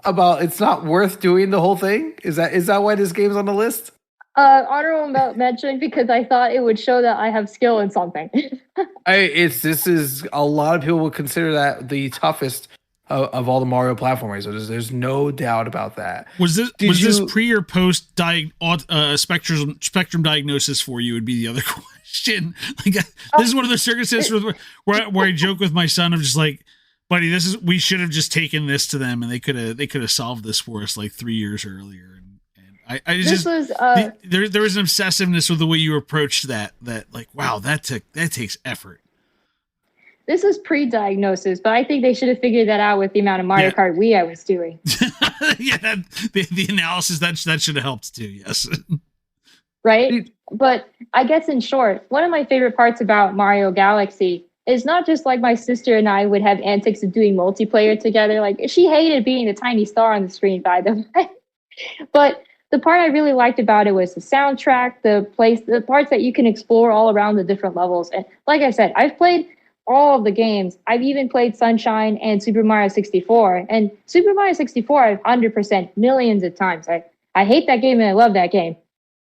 about it's not worth doing the whole thing? Is that why this game's on the list? Honorable mention because I thought it would show that I have skill in something. This is a lot of people would consider that the toughest of all the Mario platformers. So there's no doubt about that. Was this pre or post spectrum diagnosis for you? Would be the other question. Like this is one of the circumstances where I joke with my son. I'm just like, buddy, we should have just taken this to them and they could have solved this for us like 3 years earlier. There was an obsessiveness with the way you approached that like, wow, that takes effort. This is pre-diagnosis, but I think they should have figured that out with the amount of Mario Kart Wii I was doing. Yeah, the analysis that should have helped too. Yes, right. But I guess in short, one of my favorite parts about Mario Galaxy is not just like my sister and I would have antics of doing multiplayer together. Like she hated being a tiny star on the screen, by the way, but the part I really liked about it was the soundtrack, the parts that you can explore all around the different levels. And like I said, I've played all of the games. I've even played Sunshine and Super Mario 64. And Super Mario 64, I've 100% millions of times. I hate that game and I love that game.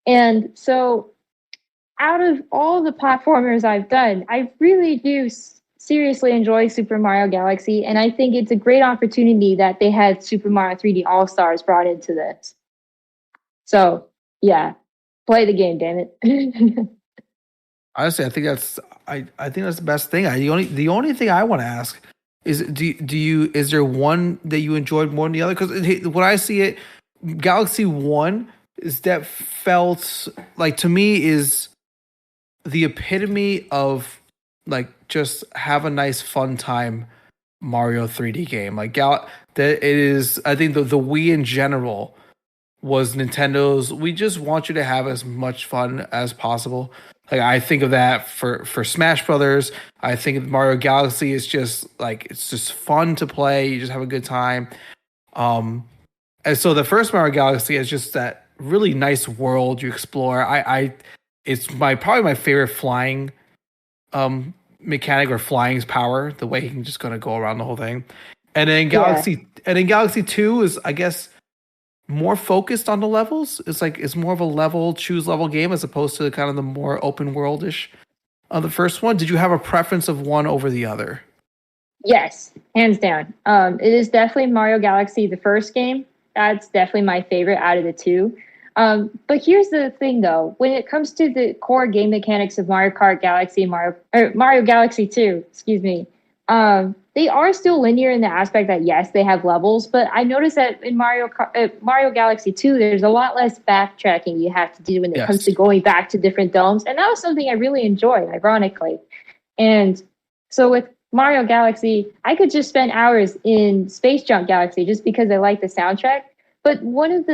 And so out of all the platformers I've done, I really do seriously enjoy Super Mario Galaxy. And I think it's a great opportunity that they had Super Mario 3D All-Stars brought into this. So, yeah, play the game, damn it. Honestly, I think that's the best thing. The only thing I want to ask is is there one that you enjoyed more than the other? Because when I see it, Galaxy 1 is that felt like to me is the epitome of like just have a nice fun time Mario 3D game. Like that it is. I think the Wii in general was Nintendo's. We just want you to have as much fun as possible. Like I think of that for Smash Brothers. I think of Mario Galaxy is just like it's just fun to play. You just have a good time. And so the first Mario Galaxy is just that really nice world you explore. It's probably my favorite flying mechanic or flying's power. The way he can just kind of go around the whole thing. And then Galaxy 2 is I guess more focused on the levels. It's more of a choose level game as opposed to kind of the more open world-ish of the first one. Did you have a preference of one over the other? Yes, hands down. It is definitely Mario Galaxy, the first game. That's definitely my favorite out of the two. But here's the thing though, when it comes to the core game mechanics of Mario Kart Galaxy and Mario Galaxy 2, excuse me, they are still linear in the aspect that, yes, they have levels, but I noticed that in Mario Galaxy 2, there's a lot less backtracking you have to do when it comes to going back to different domes. And that was something I really enjoyed, ironically. And so with Mario Galaxy, I could just spend hours in Space Jump Galaxy just because I like the soundtrack. But when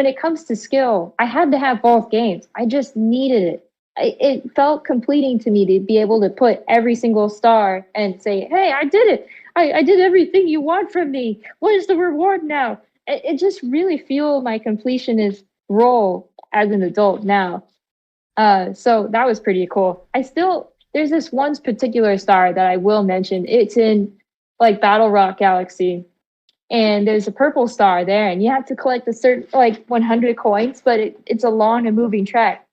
it comes to skill, I had to have both games. I just needed it. It felt completing to me to be able to put every single star and say, hey, I did it. I did everything you want from me. What is the reward now? It just really feel my completionist role as an adult now. So that was pretty cool. There's this one particular star that I will mention. It's in like Battle Rock Galaxy. And there's a purple star there. And you have to collect a certain 100 coins, but it's a long and moving track.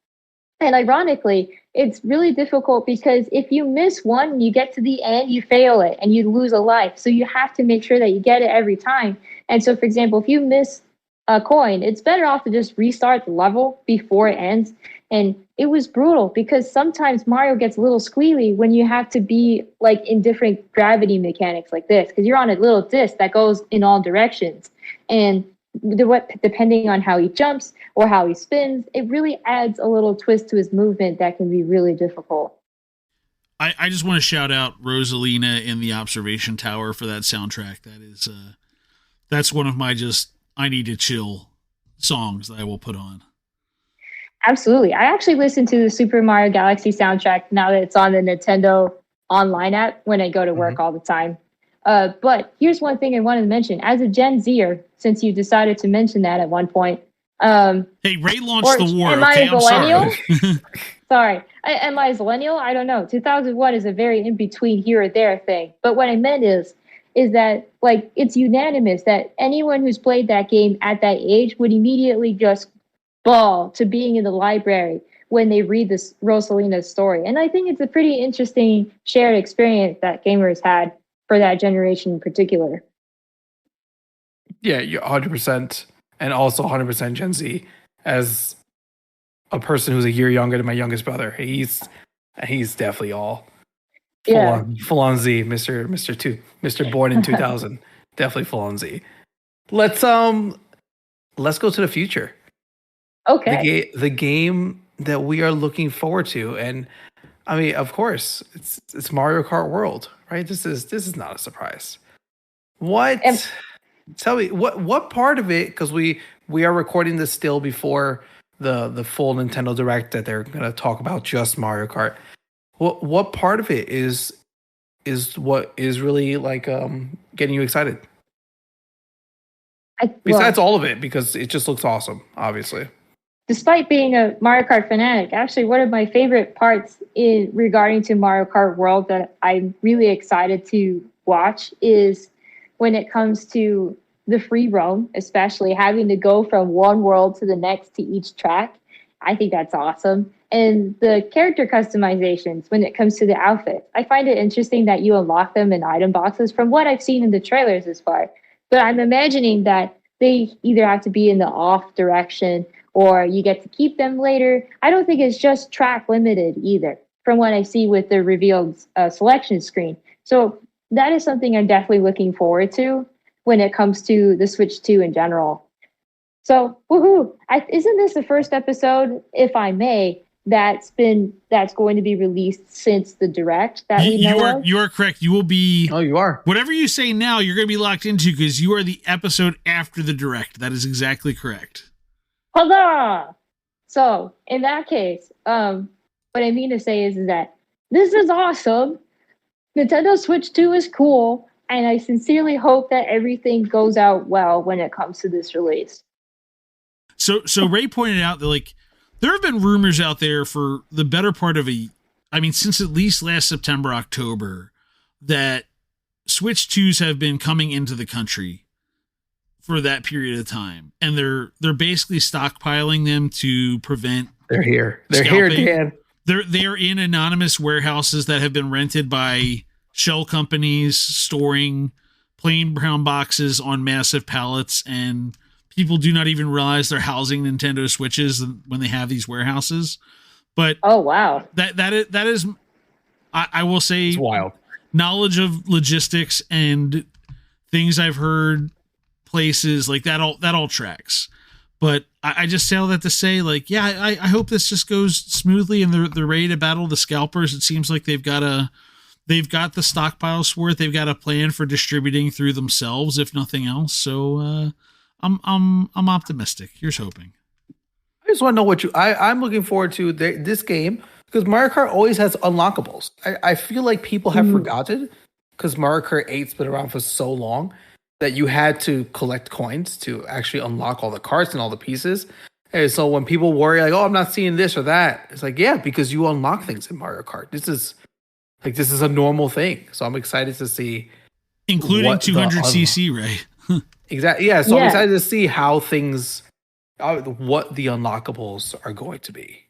And ironically, it's really difficult because if you miss one, you get to the end, you fail it, and you lose a life. So you have to make sure that you get it every time. And so, for example, if you miss a coin, it's better off to just restart the level before it ends. And it was brutal because sometimes Mario gets a little squealy when you have to be like in different gravity mechanics like this, because you're on a little disc that goes in all directions. And depending on how he jumps or how he spins, it really adds a little twist to his movement that can be really difficult. I just want to shout out Rosalina in the observation tower for that soundtrack. That is that's one of my just I need to chill songs that I will put on. Absolutely. I actually listen to the Super Mario Galaxy soundtrack now that it's on the Nintendo Online app when I go to work all the time. But here's one thing I wanted to mention. As a Gen Zer, since you decided to mention that at one point. Hey, Ray launched the war. Am I a millennial? Sorry. Sorry. Am I a millennial? I don't know. 2001 is a very in-between here or there thing. But what I meant is that, like, it's unanimous that anyone who's played that game at that age would immediately just ball to being in the library when they read this Rosalina's story. And I think it's a pretty interesting shared experience that gamers had for that generation in particular. Yeah, you're 100%, and also 100% Gen Z. As a person who's a year younger than my youngest brother, he's definitely all full on Z, Mr. Born in 2000, definitely full on Z. Let's go to the future. Okay. The game that we are looking forward to, and I mean, of course, it's Mario Kart World, right? This is not a surprise. Tell me what part of it, because we are recording this still before the full Nintendo Direct that they're going to talk about just Mario Kart. What part of it is what is really like getting you excited? Besides all of it, because it just looks awesome, obviously. Despite being a Mario Kart fanatic, actually one of my favorite parts regarding to Mario Kart World that I'm really excited to watch is when it comes to the free roam, especially having to go from one world to the next to each track. I think that's awesome. And the character customizations when it comes to the outfits. I find it interesting that you unlock them in item boxes from what I've seen in the trailers this far. But I'm imagining that they either have to be in the off direction or you get to keep them later. I don't think it's just track limited either, from what I see with the revealed selection screen. So that is something I'm definitely looking forward to when it comes to the Switch 2 in general. So, woohoo! Isn't this the first episode, if I may, that's going to be released since the Direct that we know of? You are correct. You will be... Oh, you are. Whatever you say now, you're going to be locked into because you are the episode after the Direct. That is exactly correct. Huzzah! So, in that case, what I mean to say is that this is awesome. Nintendo Switch 2 is cool, and I sincerely hope that everything goes out well when it comes to this release. So Ray pointed out that, like, there have been rumors out there for the better part of since at least last September, October, that Switch 2s have been coming into the country for that period of time, and they're basically stockpiling them to prevent. They're here, Dan. They're in anonymous warehouses that have been rented by shell companies, storing plain brown boxes on massive pallets, and people do not even realize they're housing Nintendo Switches when they have these warehouses. But oh wow, that is I will say, it's wild knowledge of logistics and things I've heard. Places like that all tracks, but I just say all that to say, like, yeah, I hope this just goes smoothly and they're ready to battle the scalpers. It seems like they've got the stockpiles for it. They've got a plan for distributing through themselves, if nothing else. So I'm optimistic. Here's hoping. I just want to know I'm looking forward to this game because Mario Kart always has unlockables. I feel like people have forgotten because Mario Kart 8's been around for so long that you had to collect coins to actually unlock all the carts and all the pieces. And so when people worry, like, oh, I'm not seeing this or that, it's like, yeah, because you unlock things in Mario Kart. This is a normal thing. So I'm excited to see. Including 200cc, right? Exactly. Yeah. So I'm excited to see how what the unlockables are going to be.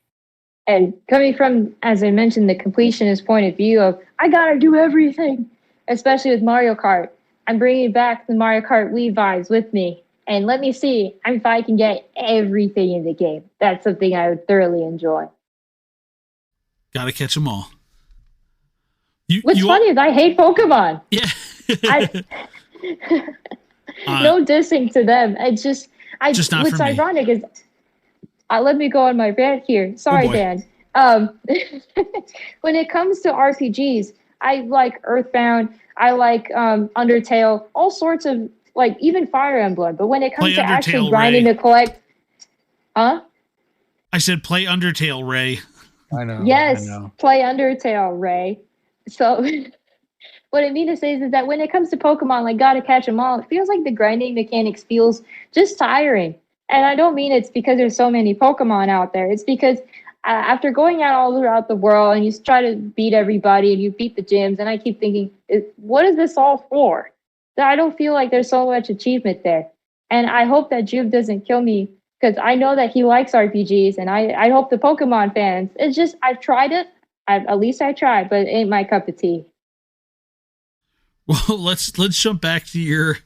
And coming from, as I mentioned, the completionist point of view of, I got to do everything, especially with Mario Kart. I'm bringing back the Mario Kart Wii vibes with me. and let me see if I can get everything in the game. That's something I would thoroughly enjoy. Gotta catch them all. What's funny is I hate Pokemon. Yeah. No dissing to them. It's just not what's for me. ironic is let me go on my rant here. Sorry, Dan. When it comes to RPGs, I like Earthbound. I like Undertale. All sorts of even Fire Emblem. But when it comes to actually grinding to collect, I said play Undertale, Ray. I know. Yes, play Undertale, Ray. So what I mean to say is that when it comes to Pokemon, gotta catch them all, it feels like the grinding mechanics feels just tiring. And I don't mean it's because there's so many Pokemon out there. It's because after going out all throughout the world and you try to beat everybody and you beat the gyms, and I keep thinking, what is this all for? I don't feel like there's so much achievement there. And I hope that Juve doesn't kill me because I know that he likes RPGs, and I hope the Pokemon fans. It's just I've tried it. At least I tried, but it ain't my cup of tea. Well, let's jump back to your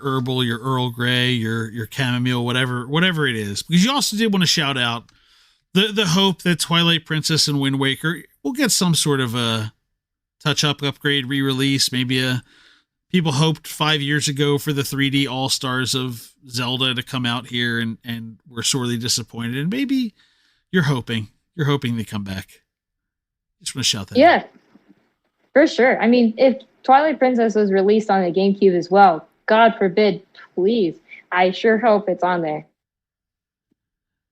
herbal, your Earl Grey, your chamomile, whatever it is, because you also did want to shout out the hope that Twilight Princess and Wind Waker will get some sort of a touch-up upgrade re-release. Maybe people hoped 5 years ago for the 3D All-Stars of Zelda to come out here and were sorely disappointed. And maybe you're hoping they come back. Just want to shout that out. Yeah, for sure. I mean, if Twilight Princess was released on the GameCube as well, God forbid, please, I sure hope it's on there.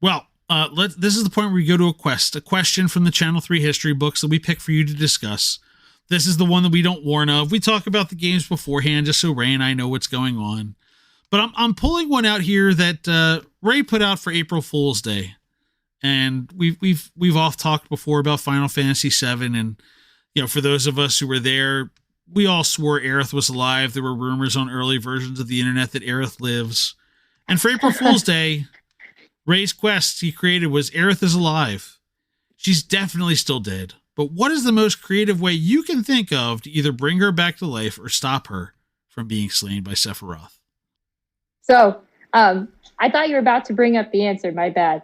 Well, this is the point where we go to a question from the Channel 3 history books that we pick for you to discuss. This is the one that we don't warn of. We talk about the games beforehand just so Ray and I know what's going on. But I'm pulling one out here that Ray put out for April Fool's Day. And we've off talked before about Final Fantasy VII, and for those of us who were there, we all swore Aerith was alive. There were rumors on early versions of the internet that Aerith lives. And for April Fool's Day, Ray's quest he created was Aerith is alive. She's definitely still dead. But what is the most creative way you can think of to either bring her back to life or stop her from being slain by Sephiroth? So, I thought you were about to bring up the answer. My bad.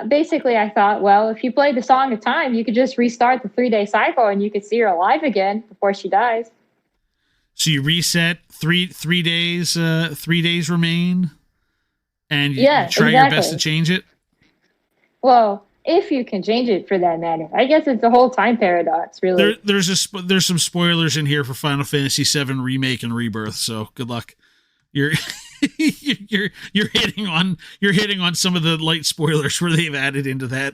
Basically, I thought, well, if you play the Song of Time, you could just restart the 3-day cycle and you could see her alive again before she dies. So you reset 3 days, 3 days remain, and you try your best to change it? Well, if you can change it for that matter. I guess it's a whole time paradox, really. There's some spoilers in here for Final Fantasy VII Remake and Rebirth, so good luck. You're you're hitting on some of the light spoilers where they've added into that.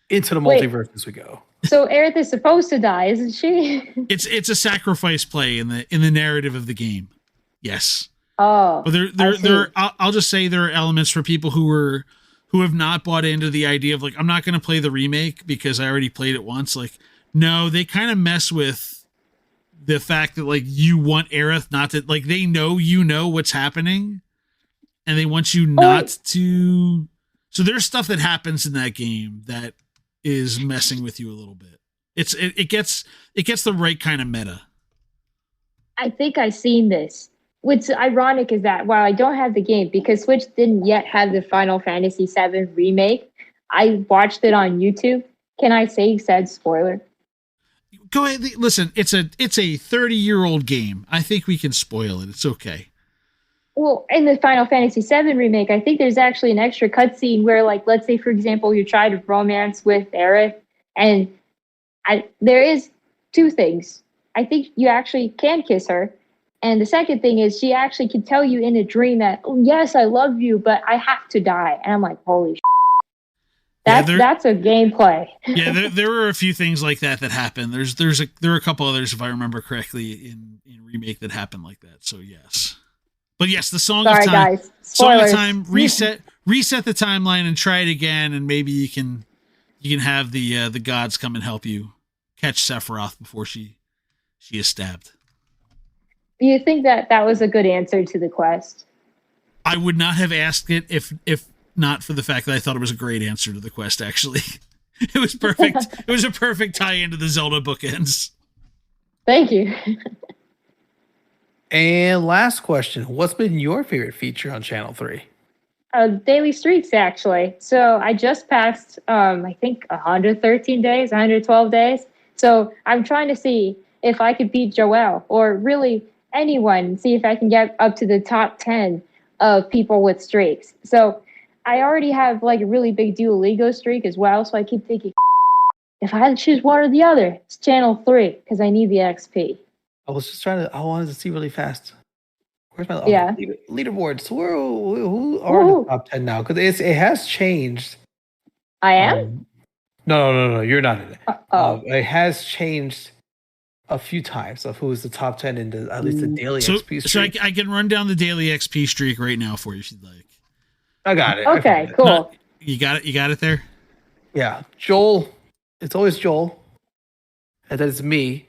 Into the multiverse as we go. So Aerith is supposed to die, isn't she? It's a sacrifice play in the narrative of the game. Yes. Oh. But I'll just say there are elements for people who have not bought into the idea of I'm not going to play the remake because I already played it once. No, they kind of mess with the fact that you want Aerith not to they know what's happening, and they want you not to. So there's stuff that happens in that game that is messing with you a little bit. It gets the right kind of meta. I think I've seen this. What's ironic is that while I don't have the game because Switch didn't yet have the Final Fantasy VII remake, I watched it on YouTube. Can I say said spoiler? Go ahead. Listen, it's a 30-year-old game. I think we can spoil it. It's okay. Well, in the Final Fantasy VII remake, I think there's actually an extra cutscene where, let's say, for example, you try to romance with Aerith, and there is two things. I think you actually can kiss her, and the second thing is she actually can tell you in a dream that, oh, yes, I love you, but I have to die. And I'm like, holy shit. That's a gameplay. Yeah, there were a few things like that happen. There are a couple others, if I remember correctly, in remake that happened like that. So yes, but yes, the Song of Time. Guys. Song of Time. Reset the timeline and try it again, and maybe you can have the gods come and help you catch Sephiroth before she is stabbed. Do you think that was a good answer to the quest? I would not have asked it if not for the fact that I thought it was a great answer to the quest, actually. It was perfect. It was a perfect tie into the Zelda bookends. Thank you. And last question. What's been your favorite feature on Channel 3? Daily streaks, actually. So I just passed, I think, 113 days, 112 days. So I'm trying to see if I could beat Joel or really anyone, see if I can get up to the top 10 of people with streaks. So I already have like a really big Duolingo streak as well. So I keep thinking, if I had to choose one or the other, it's Channel 3 because I need the XP. I wanted to see really fast. Where's my Yeah. leaderboards? Who are the top 10 now? Because it has changed. I am? No. You're not in it. Oh. It has changed a few times of who's the top 10 in at least the daily XP streak. So I can run down the daily XP streak right now for you if you'd like. I got it. Okay, cool. No, you got it? You got it there? Yeah. Joel. It's always Joel. And then it's me.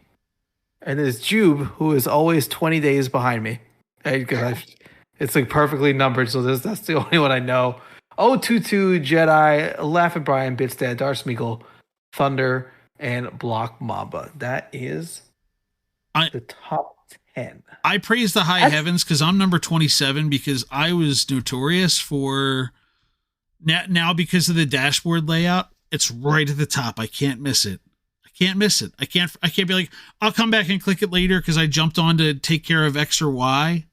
And then it's Jube, who is always 20 days behind me. It's like perfectly numbered, so that's the only one I know. 022, Jedi, Laugh at Brian, Bitsdad, Darth Smeagol, Thunder, and Block Mamba. That is the top 10. I praise the high heavens because I'm number 27 because I was notorious for now because of the dashboard layout. It's right at the top. I can't miss it. I can't be like, I'll come back and click it later because I jumped on to take care of X or Y.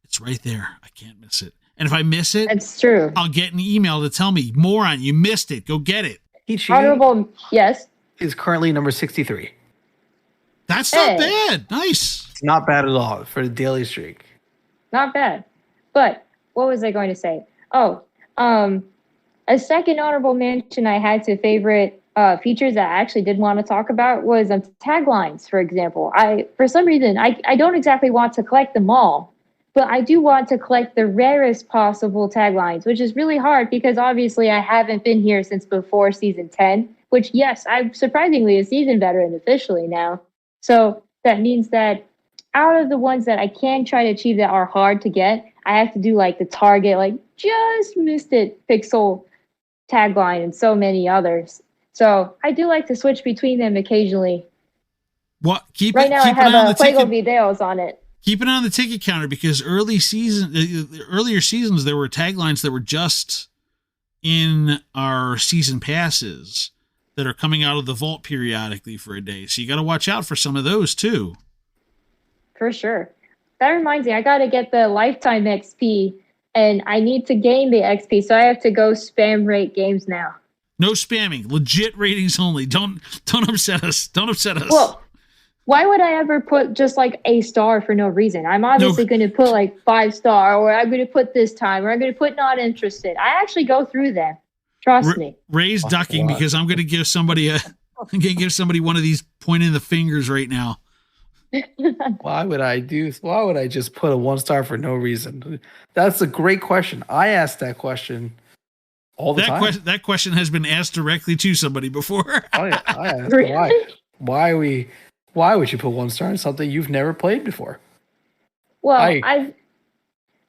It's right there. I can't miss it. And if I miss it, it's true. I'll get an email to tell me, moron, you missed it. Go get it. Honorable, yes. Is currently number 63. That's not bad. Nice. It's not bad at all for the daily streak. Not bad. But what was I going to say? Oh, a second honorable mention I had to favorite features that I actually did want to talk about was taglines, for example. For some reason, I don't exactly want to collect them all, but I do want to collect the rarest possible taglines, which is really hard because obviously I haven't been here since before season 10, which, yes, I'm surprisingly a season veteran officially now. So that means that out of the ones that I can try to achieve that are hard to get, I have to do like the Target, like just missed it pixel tagline and so many others. So I do like to switch between them occasionally. What? Right now I have Fuego videos on it. Keep it on the ticket counter because earlier seasons there were taglines that were just in our season passes that are coming out of the vault periodically for a day. So you got to watch out for some of those too. For sure. That reminds me, I got to get the lifetime XP and I need to gain the XP. So I have to go spam rate games now. No spamming, legit ratings only. Don't upset us. Don't upset us. Well, why would I ever put just like a star for no reason? I'm obviously going to put like 5-star, or I'm going to put this time, or I'm going to put not interested. I actually go through them. Trust me. Ray's ducking because I'm going to give somebody one of these pointing the fingers right now. Why would I just put a 1-star for no reason? That's a great question. I asked that question all the time. That question has been asked directly to somebody before. Oh yeah, I asked really? Why would you put 1-star on something you've never played before? Well,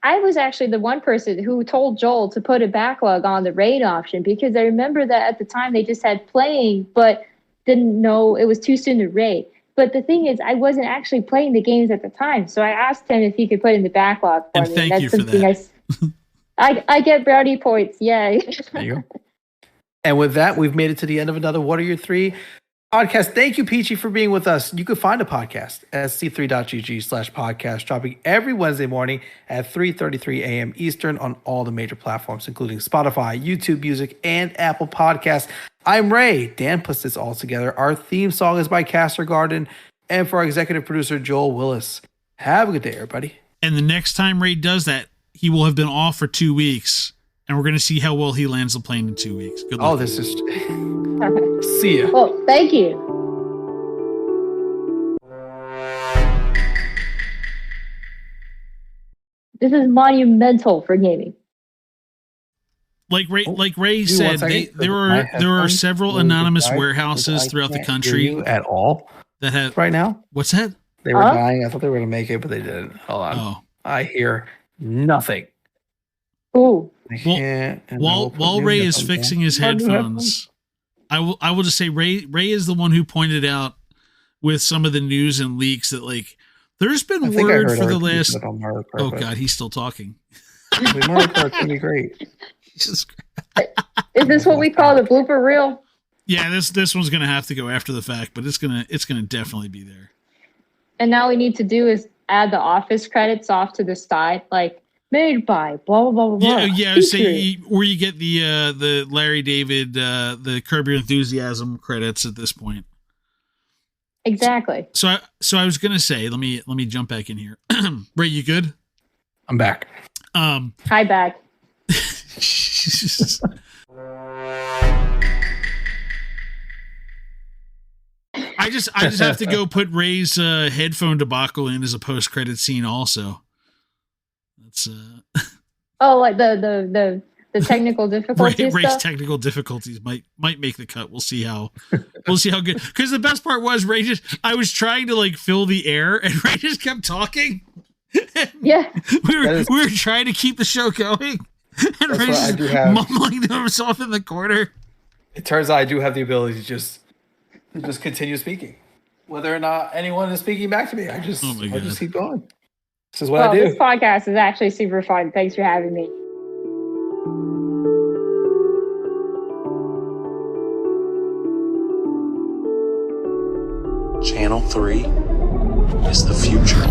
I was actually the one person who told Joel to put a backlog on the raid option because I remember that at the time they just had playing, but didn't know it was too soon to raid. But the thing is, I wasn't actually playing the games at the time, so I asked him if he could put in the backlog for me. Thank you for that. I get brownie points. Yay. There you go. And with that, we've made it to the end of another What Are Your Three podcast. Thank you, Piichy, for being with us. You can find a podcast at c3.gg/podcast, dropping every Wednesday morning at 3:33 a.m. Eastern on all the major platforms, including Spotify, YouTube Music, and Apple Podcasts. I'm Ray. Dan puts this all together. Our theme song is by Caster Garden, and for our executive producer, Joel Willis. Have a good day, everybody. And the next time Ray does that, he will have been off for 2 weeks, and we're going to see how well he lands the plane in 2 weeks. Good luck. Oh, this is... See ya. Well, thank you. This is monumental for gaming. Like Ray said, there are several anonymous warehouses throughout the country. Hear you at all that have right now? What's that? They were dying. I thought they were going to make it, but they didn't. Hold on. Oh. I hear nothing. Ooh. While Ray is fixing his headphones, I will just say Ray is the one who pointed out with some of the news and leaks that like There's been I think I word heard for the RT last. said on Mario Kart, Oh but God, he's still talking. Mario Kart's gonna be great. Jesus Christ. Is this what we call the blooper reel? Yeah, this one's gonna have to go after the fact, but it's gonna definitely be there. And now we need to do is add the Office credits off to the side, like made by blah blah blah blah. Yeah. Say where you get the Larry David, the Curb Your Enthusiasm credits at this point. Exactly. So I was gonna say, let me jump back in here. Ray, you good? I'm back. Hi back. I just have to go put Ray's headphone debacle in as a post credit scene. Also, that's Oh, like the technical difficulties Ray's stuff. technical difficulties might make the cut. We'll see how good. Because the best part was I was trying to like fill the air, and Ray just kept talking. Yeah. we were trying to keep the show going, and Ray just mumbling to himself in the corner. It turns out I do have the ability to just continue speaking, whether or not anyone is speaking back to me. I just keep going. This is what I do. This podcast is actually super fun. Thanks for having me. Channel 3 is the future.